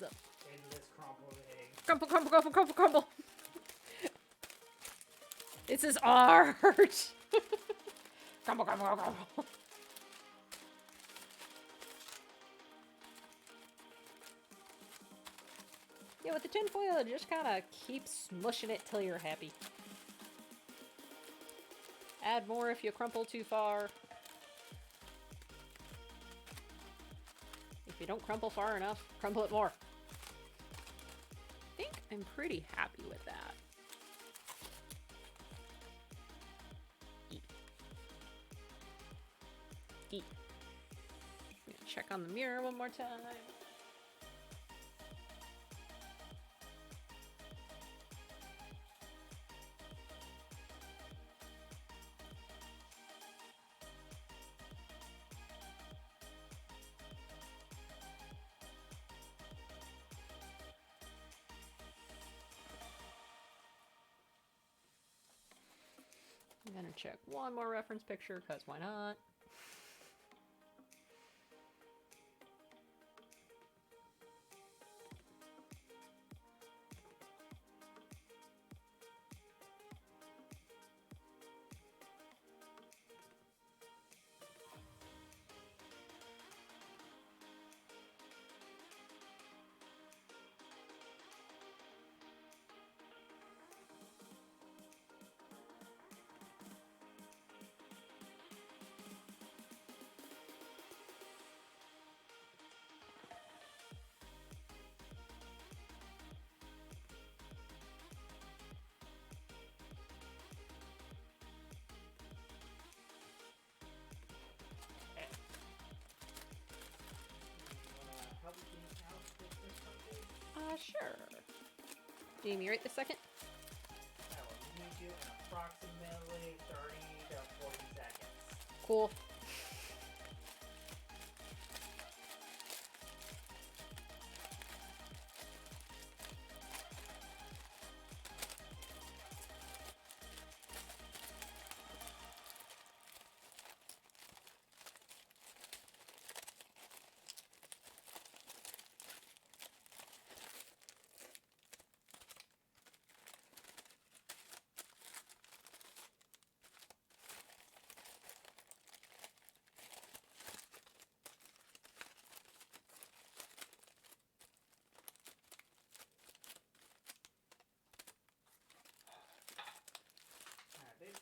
S4: What's up?
S2: into this crumpled egg.
S4: Crumple, crumple, crumple, crumple, crumple. This is art. Crumple, crumple, crumple, crumple. Yeah, with the tinfoil, just kind of keep smushing it till you're happy. Add more if you crumple too far. If you don't crumple far enough, crumple it more. I think I'm pretty happy with that. Eat. Eat. I'm gonna check on the mirror one more time. I'm gonna check one more reference picture, because why not?
S2: Help me out with this puppy?
S4: Sure. Do you need me right this second?
S2: I will need you in approximately 30 to 40 seconds.
S4: Cool.
S2: Alright, babe.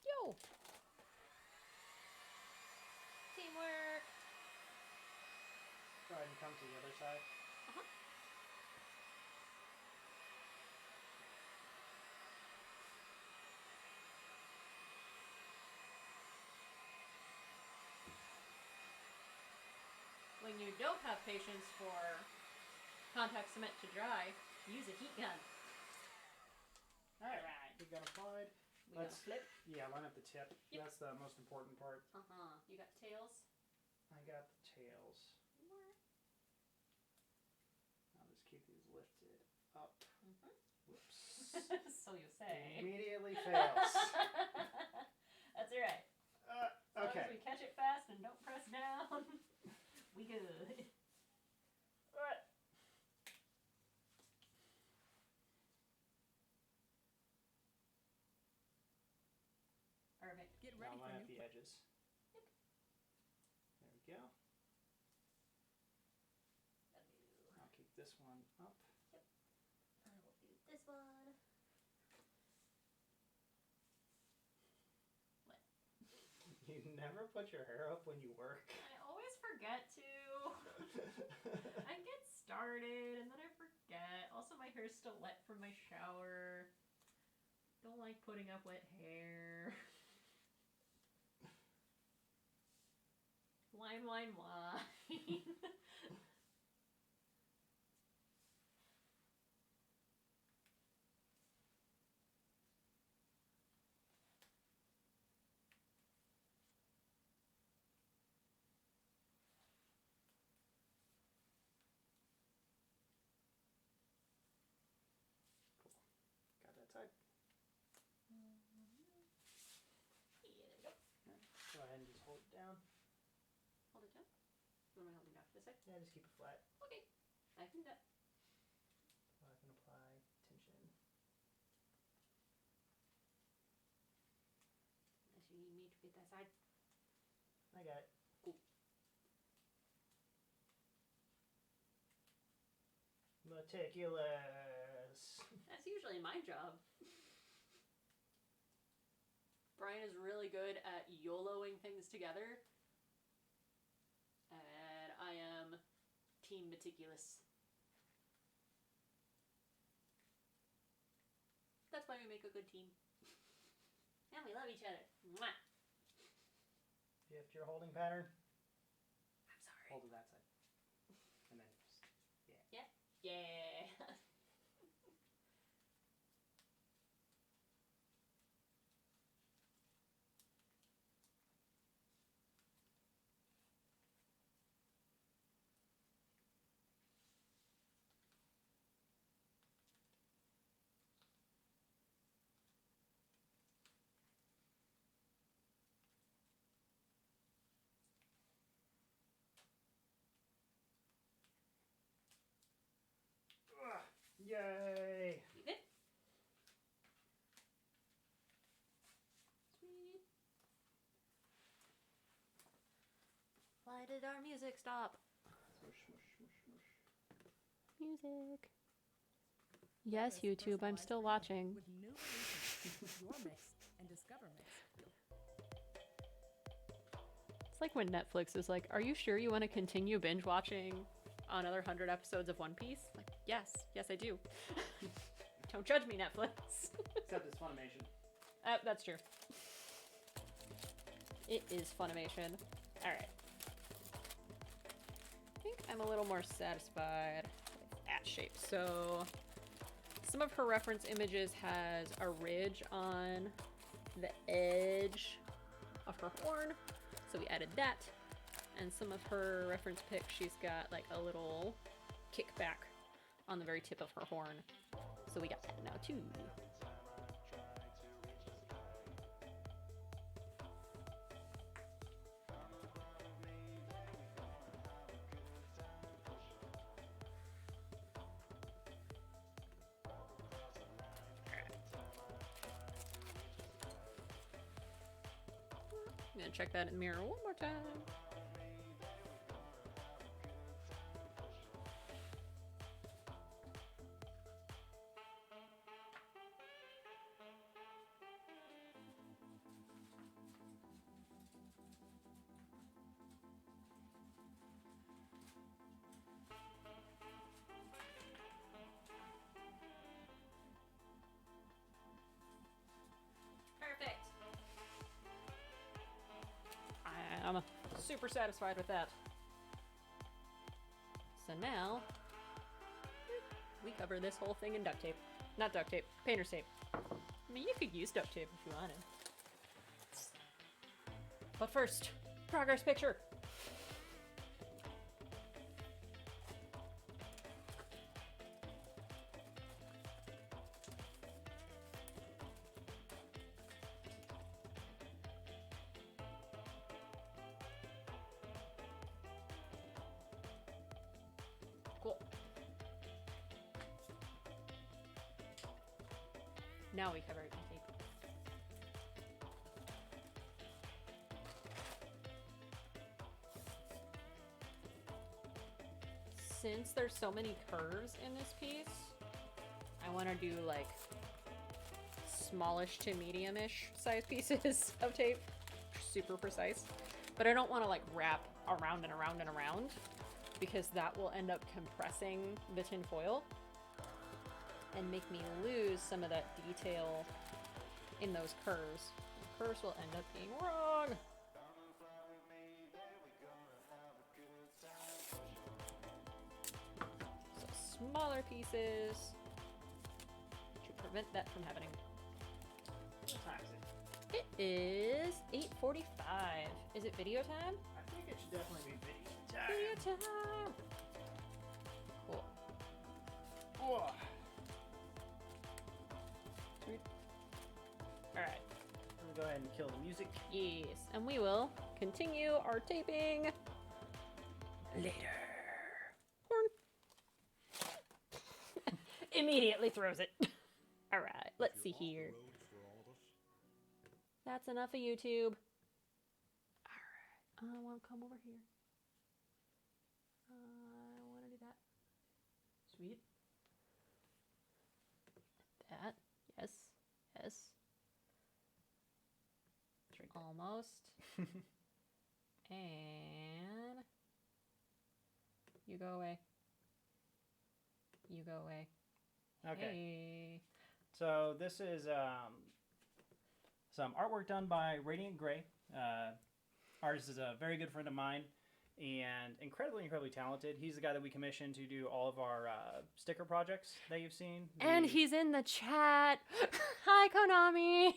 S4: Yo. Teamwork.
S2: Go ahead and come to the other side.
S4: When you don't have patience for contact cement to dry, use a heat gun.
S2: Alright, we got applied.
S4: We
S2: Let's
S4: gonna flip.
S2: Yeah, line up the tip.
S4: Yep.
S2: That's the most important part.
S4: You got tails?
S2: I got the tails. I'll just keep these lifted up. Whoops.
S4: So you say.
S2: Immediately fails.
S4: That's alright. As long
S2: Okay.
S4: as we catch it fast and don't press down, we good.
S2: Alright.
S4: Perfect.
S5: Get
S2: Now
S5: ready for
S2: line up
S5: new
S2: the edges. There we go. I'll keep this one up.
S4: I will do this one.
S2: You never put your hair up when you work.
S4: I always forget to. I get started and then I forget. Also, my hair's still wet from my shower. Don't like putting up wet hair. Wine, wine, wine.
S2: Got that side.
S4: Yeah, there we go.
S2: Go ahead and just hold it down.
S4: Hold it down. What am I holding down? This side?
S2: Yeah, just keep it flat.
S4: Okay. I can do that. Get that side.
S2: I got it.
S4: Cool.
S2: Meticulous.
S4: That's usually my job. Brian is really good at YOLOing things together. And I am team meticulous. That's why we make a good team. And we love each other. Mwah.
S2: Shift your holding pattern.
S4: I'm sorry.
S2: Hold to that side. And then just,
S4: Yeah. Yeah.
S2: yay!
S4: You good? Sweet. Why did our music stop?
S2: Swoosh, swoosh, swoosh, swoosh.
S4: Music. Yes, YouTube, I'm still watching.
S5: With new releases, your mix, and Discover Mix.
S4: It's like when Netflix is like, are you sure you want to continue binge watching another 100 episodes of One Piece? Like, yes, I do. Don't judge me, Netflix.
S2: Except it's Funimation.
S4: That's true. It is Funimation. Alright. I think I'm a little more satisfied with that shape. So, some of her reference images has a ridge on the edge of her horn. So we added that. And some of her reference pics, she's got like a little kickback on the very tip of her horn. So we got that now too. I'm gonna check that in the mirror one more time. Perfect. I'm super satisfied with that. So now, we cover this whole thing in duct tape. Not duct tape, painter's tape. I mean, you could use duct tape if you wanted. But first, progress picture. Cool. Now we cover it in tape. Since there's so many curves in this piece, I want to do like smallish to medium-ish size pieces of tape. Super precise. But I don't want to like wrap around and around and around, because that will end up compressing the tin foil and make me lose some of that detail in those curves. The curves will end up being wrong. So smaller pieces to prevent that from happening.
S2: What time is it?
S4: It is 8:45. Is it video time?
S2: I think it should definitely be video time.
S4: Video time! Cool.
S2: Whoa.
S4: Sweet. Alright.
S2: I'm gonna go ahead and kill the music.
S4: Yes, and we will continue our taping later. Horn. Immediately throws it. Alright, let's see here. That's enough of YouTube. I want to come over here. I want to do that. Sweet. That. Yes. Yes.
S2: Drink.
S4: Almost. And you go away. You go away.
S2: Okay.
S4: Hey.
S2: So this is some artwork done by Radiant Gray. Artist is a very good friend of mine and incredibly talented. He's the guy that we commissioned to do all of our sticker projects that you've seen.
S4: And he's in the chat. Hi, Konami.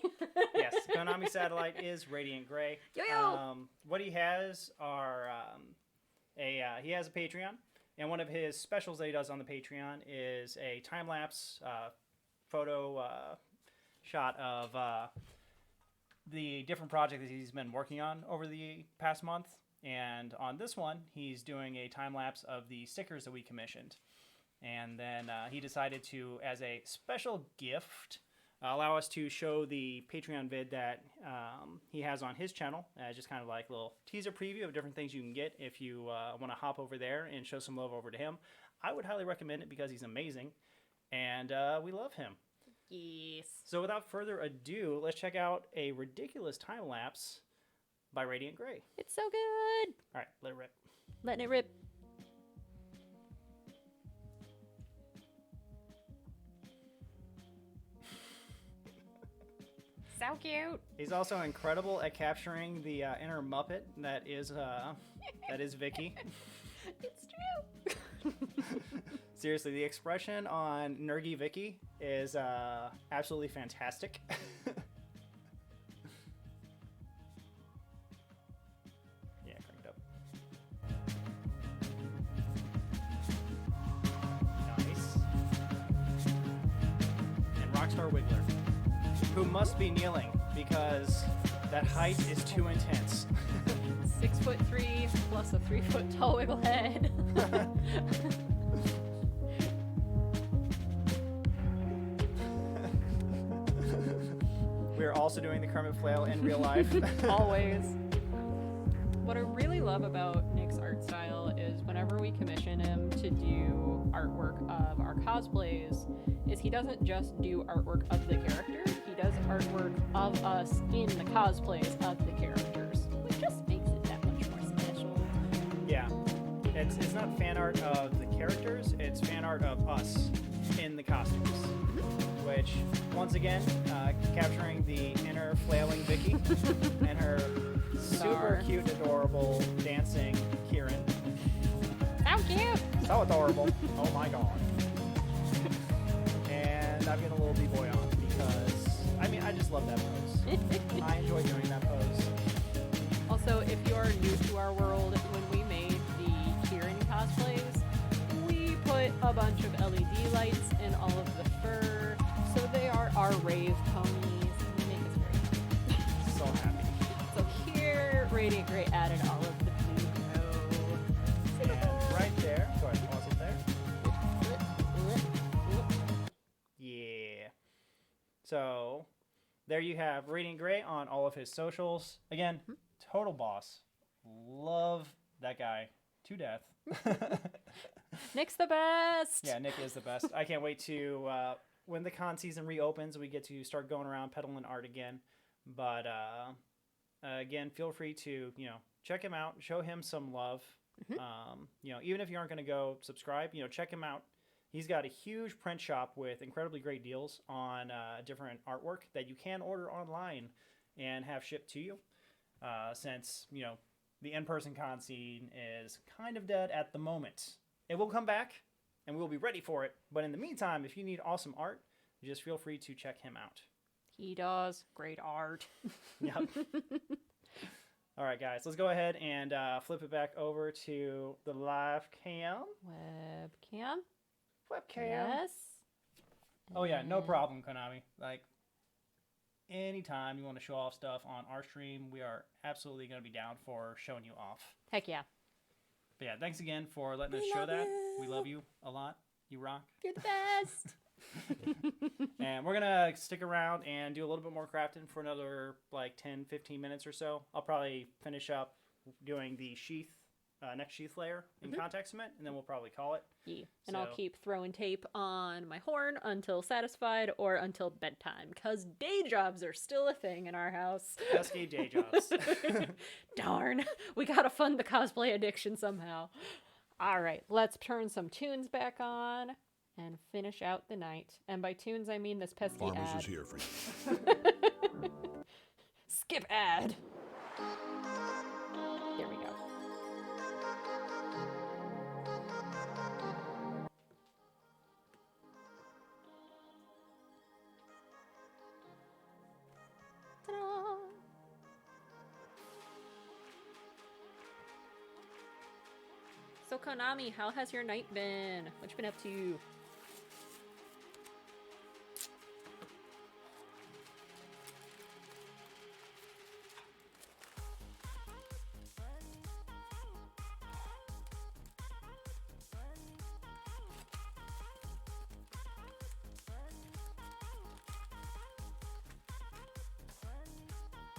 S2: Yes, Konami Satellite is Radiant Gray.
S4: Yo.
S2: What he has are he has a Patreon, and one of his specials that he does on the Patreon is a time lapse photo shot of the different project that he's been working on over the past month. And on this one, he's doing a time lapse of the stickers that we commissioned. And then he decided to, as a special gift, allow us to show the Patreon vid that he has on his channel, just kind of like a little teaser preview of different things you can get if you want to hop over there and show some love over to him. I would highly recommend it because he's amazing, and we love him.
S4: Yes.
S2: So without further ado, let's check out a ridiculous time lapse by Radiant Gray.
S4: It's so good.
S2: All right, let it rip.
S4: Letting it rip. So cute.
S2: He's also incredible at capturing the inner Muppet that is Vicky.
S4: It's true.
S2: Seriously, the expression on Nergy Vicky is absolutely fantastic. Yeah, crank it up. Nice. And Rockstar Wiggler, who must be kneeling because that height is too intense.
S4: 6'3" plus a 3 foot tall wiggle head.
S2: We're also doing the Kermit Flail in real life.
S4: Always. What I really love about Nick's art style is whenever we commission him to do artwork of our cosplays, is he doesn't just do artwork of the character, he does artwork of us in the cosplays of the characters, which just makes it that much more special.
S2: Yeah. It's not fan art of the characters, it's fan art of us in the costumes. Which, once again, capturing the inner flailing Vicky and her super cute, adorable, dancing Kieran.
S4: How cute!
S2: So adorable. Oh my god. And I'm getting a little B-boy on because, I just love that pose. I enjoy doing that pose.
S4: Also, if you are new to our world, when we made the Kieran cosplays, we put a bunch of LED lights in all of the fur, so they are our rave ponies, and they make us very happy.
S2: So happy.
S4: So here, Radiant Gray added all of the blue glow.
S2: And right there, go ahead, pause it there. Yeah. So, there you have Radiant Gray on all of his socials. Again, total boss. Love that guy to death.
S4: Nick's the best!
S2: Yeah, Nick is the best. I can't wait to, when the con season reopens, we get to start going around peddling art again. But, again, feel free to, check him out, show him some love. Even if you aren't going to go subscribe, check him out. He's got a huge print shop with incredibly great deals on different artwork that you can order online and have shipped to you. Since, the in-person con scene is kind of dead at the moment. It will come back, and we'll be ready for it. But in the meantime, if you need awesome art, just feel free to check him out.
S4: He does great art.
S2: Yep. All right, guys, let's go ahead and flip it back over to the live cam.
S4: Webcam?
S2: Webcam.
S4: Yes.
S2: Oh, yeah, no problem, Konami. Like, anytime you want to show off stuff on our stream, we are absolutely going to be down for showing you off.
S4: Heck yeah.
S2: But yeah, thanks again for letting us show that. We love you a lot. You rock.
S4: You're the best.
S2: And we're going to stick around and do a little bit more crafting for another, 10, 15 minutes or so. I'll probably finish up doing the sheath, next sheath layer in contact cement, and then we'll probably call it.
S4: Yeah. And I'll
S2: So-
S4: keep throwing tape on my horn until satisfied or until bedtime, because day jobs are still a thing in our house.
S2: Pesky day jobs.
S4: Darn, we gotta fund the cosplay addiction somehow. All right, let's turn some tunes back on and finish out the night. And by tunes, I mean this pesky
S7: Farmers
S4: ad.
S7: is here for you.
S4: Skip ad. There we go. Ta-da! So Konami, how has your night been? What you been up to?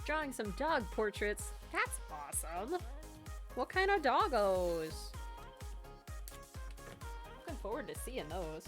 S4: Drawing some dog portraits. That's awesome. What kind of doggos? Looking forward to seeing those.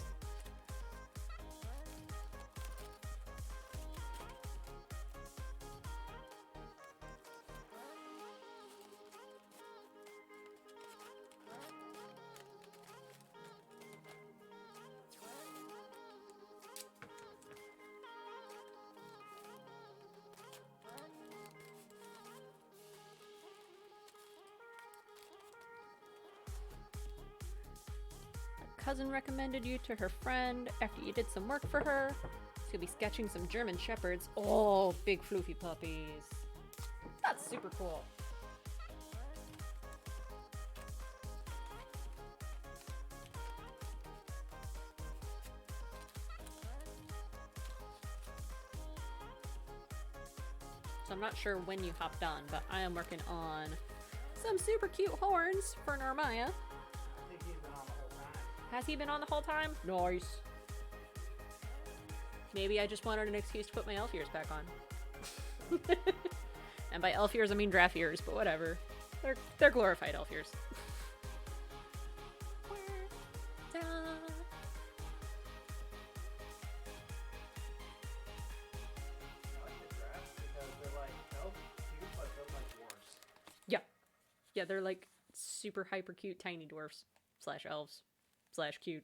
S4: Cousin recommended you to her friend after you did some work for her. She'll be sketching some German shepherds. Oh, big floofy puppies. That's super cool. So I'm not sure when you hopped on, but I am working on some super cute horns for Narmaya.
S2: I think he's been on the whole time.
S4: Has he been on the whole time? Nice. Maybe I just wanted an excuse to put my elf ears back on. And by elf ears, I mean draft ears, but whatever. They're glorified elf ears. Ta-da.
S2: I like the drafts because they're like elf cute, but built like dwarves.
S4: Yeah, they're like super hyper cute tiny dwarfs / elves / cute.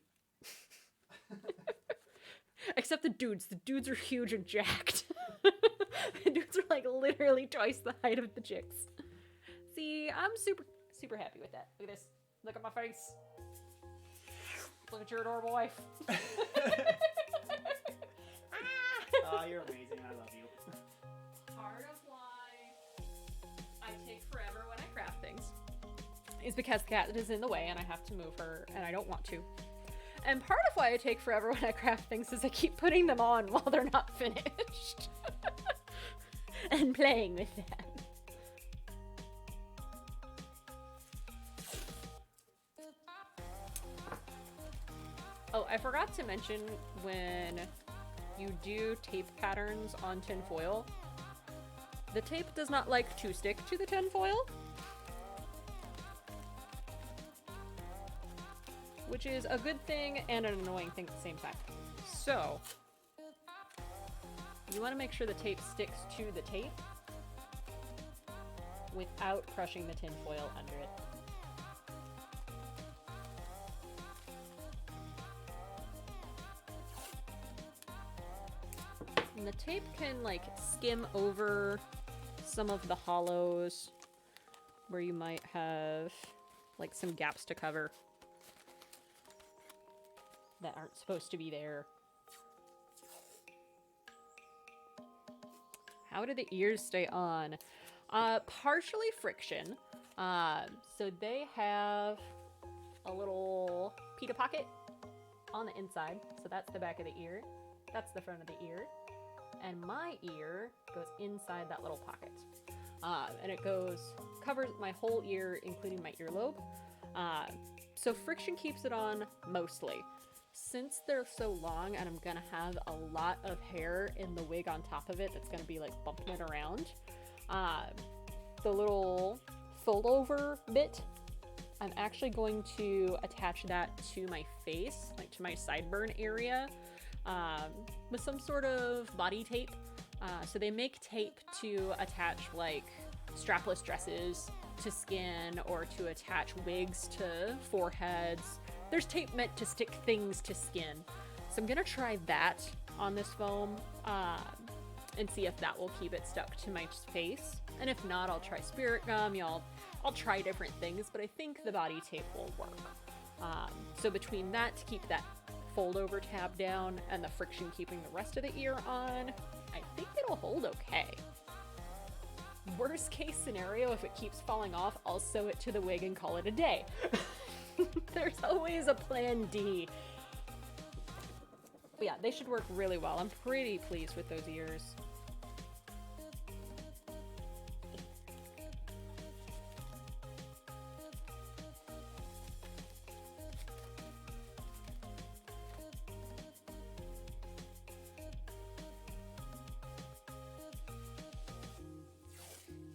S4: Except the dudes. The dudes are huge and jacked. The dudes are like literally twice the height of the chicks. See, I'm super happy with that. Look at this. Look at my face. Look at your adorable wife.
S2: Oh, you're amazing. I love you.
S4: Part of why I take forever when I craft things is because the cat is in the way and I have to move her and I don't want to. And part of why I take forever when I craft things is I keep putting them on while they're not finished. And playing with them. Oh, I forgot to mention when you do tape patterns on tin foil, the tape does not like to stick to the tin foil, which is a good thing and an annoying thing at the same time. So, you want to make sure the tape sticks to the tape without crushing the tin foil under it. And the tape can like skim over some of the hollows where you might have like some gaps to cover that aren't supposed to be there. How do the ears stay on? Partially friction. So they have a little pita pocket on the inside. So that's the back of the ear. That's the front of the ear. And my ear goes inside that little pocket. And it covers my whole ear, including my earlobe. So friction keeps it on mostly. Since they're so long and I'm gonna have a lot of hair in the wig on top of it that's gonna be like bumping it around, the little fold over bit, I'm actually going to attach that to my face, like to my sideburn area, with some sort of body tape. So they make tape to attach like strapless dresses to skin or to attach wigs to foreheads. There's tape meant to stick things to skin. So I'm gonna try that on this foam and see if that will keep it stuck to my face. And if not, I'll try spirit gum. I'll try different things, but I think the body tape will work. So between that to keep that fold over tab down and the friction keeping the rest of the ear on, I think it'll hold okay. Worst case scenario, if it keeps falling off, I'll sew it to the wig and call it a day. There's always a plan D. But yeah, they should work really well. I'm pretty pleased with those ears.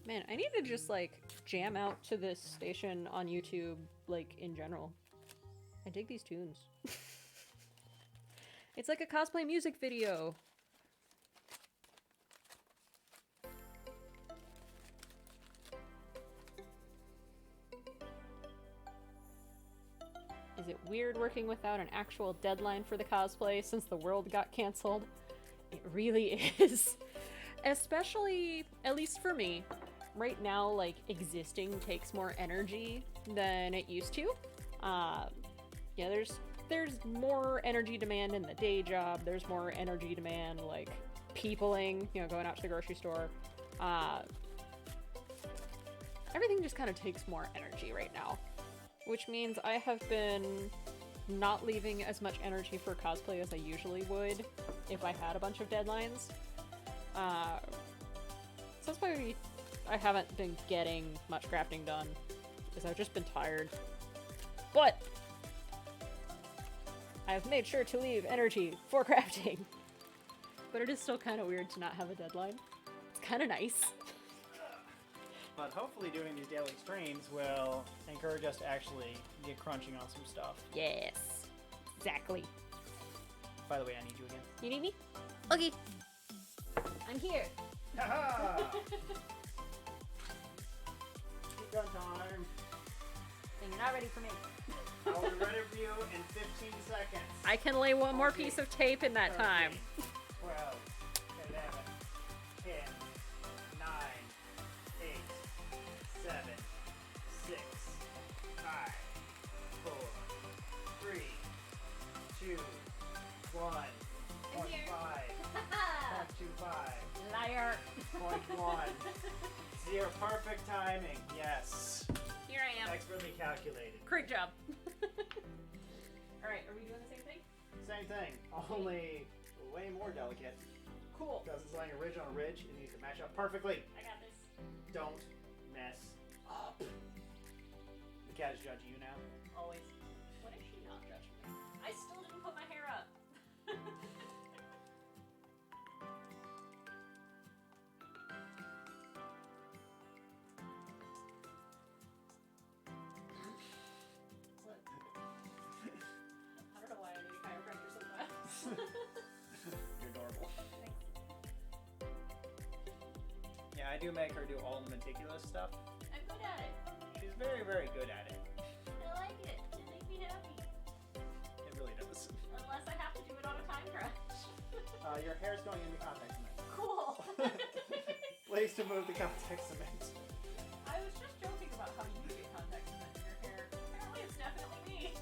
S4: Man, I need to just like jam out to this station on YouTube, like in general. I dig these tunes. It's like a cosplay music video. Is it weird working without an actual deadline for the cosplay since the world got canceled? It really is. Especially, at least for me, right now, like, existing takes more energy than it used to. Yeah, there's more energy demand in the day job. There's more energy demand, like, peopling, you know, going out to the grocery store. Everything just kind of takes more energy right now, which means I have been not leaving as much energy for cosplay as I usually would if I had a bunch of deadlines. So that's why I haven't been getting much crafting done, because I've just been tired. But I've made sure to leave energy for crafting. But it is still kind of weird to not have a deadline. It's kind of nice.
S2: But hopefully doing these daily streams will encourage us to actually get crunching on some stuff.
S4: Yes, exactly.
S2: By the way, I need you again.
S4: You need me? Okay. I'm here.
S2: Haha! Gun time.
S4: And you're not ready for me.
S2: I will be ready for you in 15 seconds.
S4: I can lay one more piece of tape in that time.
S2: 12, 11, 10, 9, 8, 7, 6, 5, 4, 3, 2, 1, point 5, 0.25,
S4: Liar.
S2: 0.1, 0, perfect timing, yes.
S4: Here I am.
S2: Expertly calculated.
S4: Great job. Alright, are we doing the same thing?
S2: Same thing, only way more delicate.
S4: Cool.
S2: Because it's laying a ridge on a ridge, it needs to match up perfectly.
S4: I got this.
S2: Don't mess up. The cat is judging you now.
S4: Always. When is she not judging me? I still didn't put my hair up. I don't know why I need a chiropractor sometimes.
S2: You're adorable. Yeah, I do make her do all the meticulous stuff.
S4: I'm good at it.
S2: She's very, very good at it.
S4: I like it. It makes me happy.
S2: It really does.
S4: Unless I have to do it on a time crunch.
S2: Your hair's going into contact cement.
S4: Cool.
S2: Place to move the contact cement.
S4: I was just joking about how you get contact cement in your hair. Apparently it's definitely me.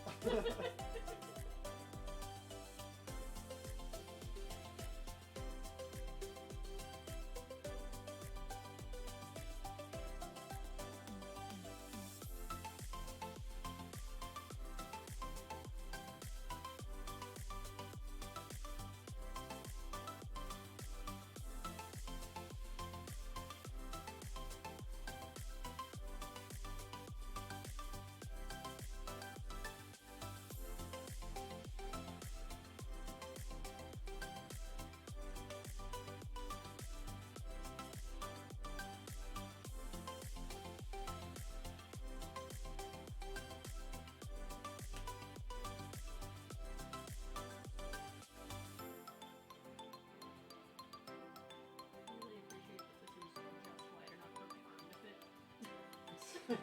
S4: You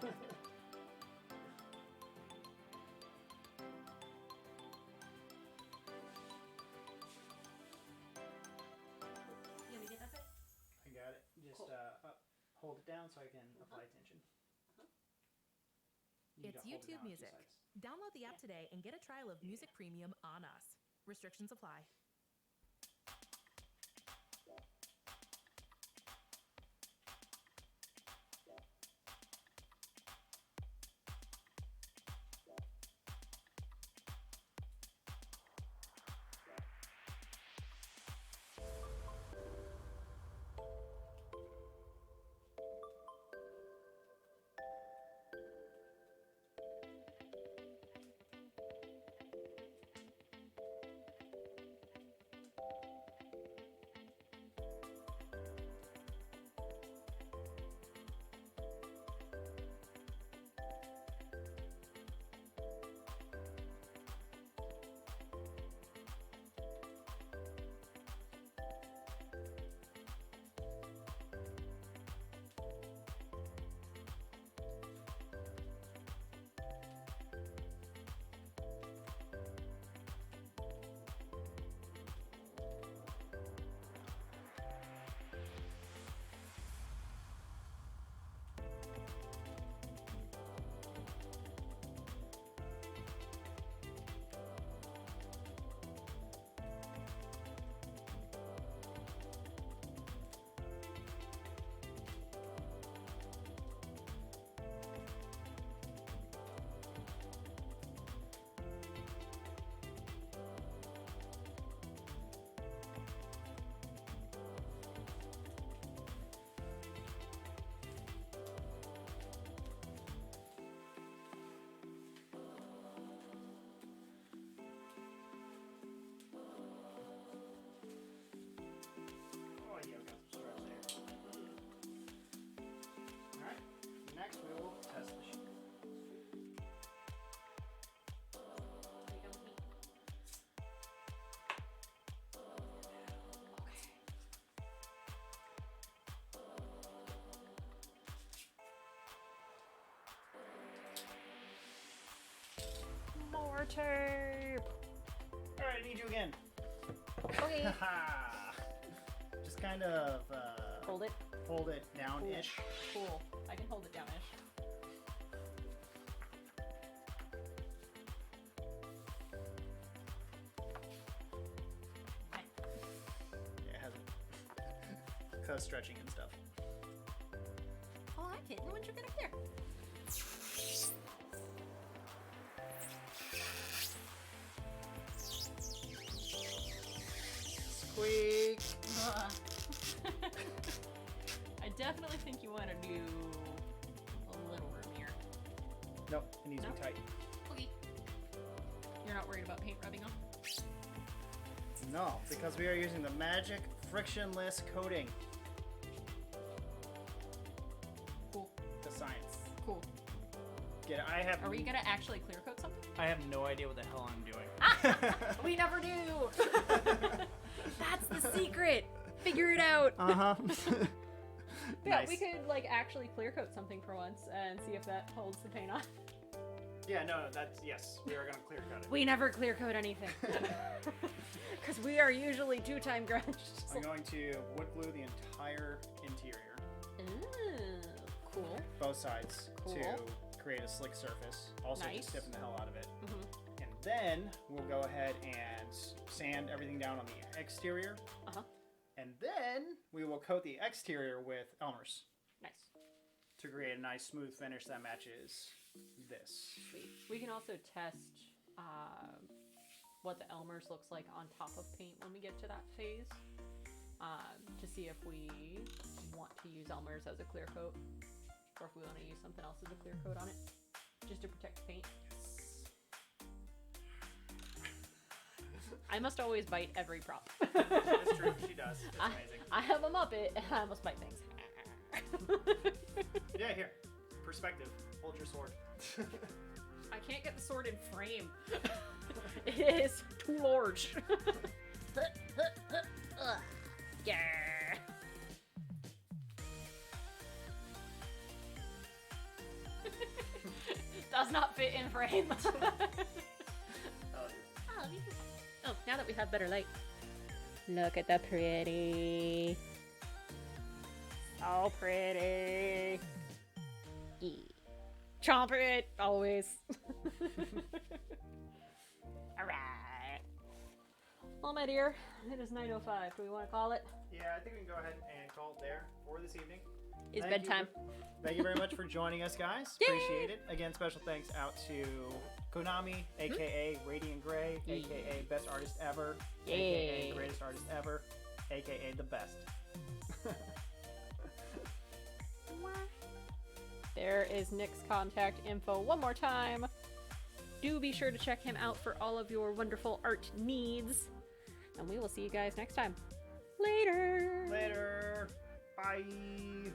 S4: gonna get that bit?
S2: I got it. Just
S4: Cool.
S2: hold it down so I can apply tension. You
S5: It's
S2: gotta hold it
S5: YouTube
S2: down on two
S5: Music.
S2: sides.
S5: Download the app today and get a trial of Music Premium on us. Restrictions apply.
S2: Oh yeah, we got some stretch there. Alright, next we will test the sheet.
S4: Are you done with me? More tape.
S2: Alright, I need you again.
S4: Okay.
S2: Just kind of
S4: Hold it.
S2: fold it down-ish.
S4: Cool. I can hold it down-ish.
S2: Yeah, it hasn't. Cause stretching and stuff.
S4: Oh, I can't. Why don't you get up there?
S2: Squeak!
S4: I definitely think you want to do a little room here.
S2: Nope, it needs to
S4: No?
S2: be tight.
S4: Okay. You're not worried about paint rubbing off?
S2: No, because we are using the magic frictionless coating.
S4: Cool.
S2: The science.
S4: Cool.
S2: Get it? I have.
S4: Are we gonna actually clear coat something?
S7: I have no idea what the hell I'm doing.
S4: We never do! That's the secret! Figure it out!
S2: Uh-huh.
S4: Yeah,
S2: Nice.
S4: we could like actually clear coat something for once and see if that holds the paint on.
S2: Yeah, no, that's yes. We are gonna clear cut it.
S4: We never clear coat anything. Because we are usually two-time grudged.
S2: I'm going to wood glue the entire interior,
S4: Ooh, cool.
S2: both sides,
S4: Cool.
S2: to create a slick surface. Also
S4: Nice.
S2: to stiffen the hell out of it.
S4: Mhm.
S2: And then we'll go ahead and sand everything down on the exterior.
S4: Uh-huh.
S2: And then we will coat the exterior with Elmer's
S4: Nice.
S2: to create a nice smooth finish that matches this.
S4: Sweet. We can also test what the Elmer's looks like on top of paint when we get to that phase, to see if we want to use Elmer's as a clear coat, or if we want to use something else as a clear coat on it, just to protect the paint. I must always bite every prop.
S2: It's true, she does. It's amazing.
S4: I have a Muppet, and I must bite things.
S2: Yeah, here. Perspective. Hold your sword.
S4: I can't get the sword in frame. It is too large. Yeah. does not fit in frame.
S2: Oh,
S4: Oh, now that we have better light. Look at the pretty. So pretty. Chomp it, always. Alright. Well, my dear, it is 9:05. Do we want to call it?
S2: yeah, I think we can go ahead and call it there for this evening.
S4: It's
S2: Thank
S4: bedtime.
S2: Thank you very much for joining us, guys.
S4: Yay!
S2: Appreciate it. Again, special thanks out to Konami, aka Radiant Gray, aka Best Artist Ever, aka
S4: Yay.
S2: Greatest Artist Ever, aka the best.
S4: There is Nick's contact info one more time. Do be sure to check him out for all of your wonderful art needs. And we will see you guys next time. Later!
S2: Later. Bye.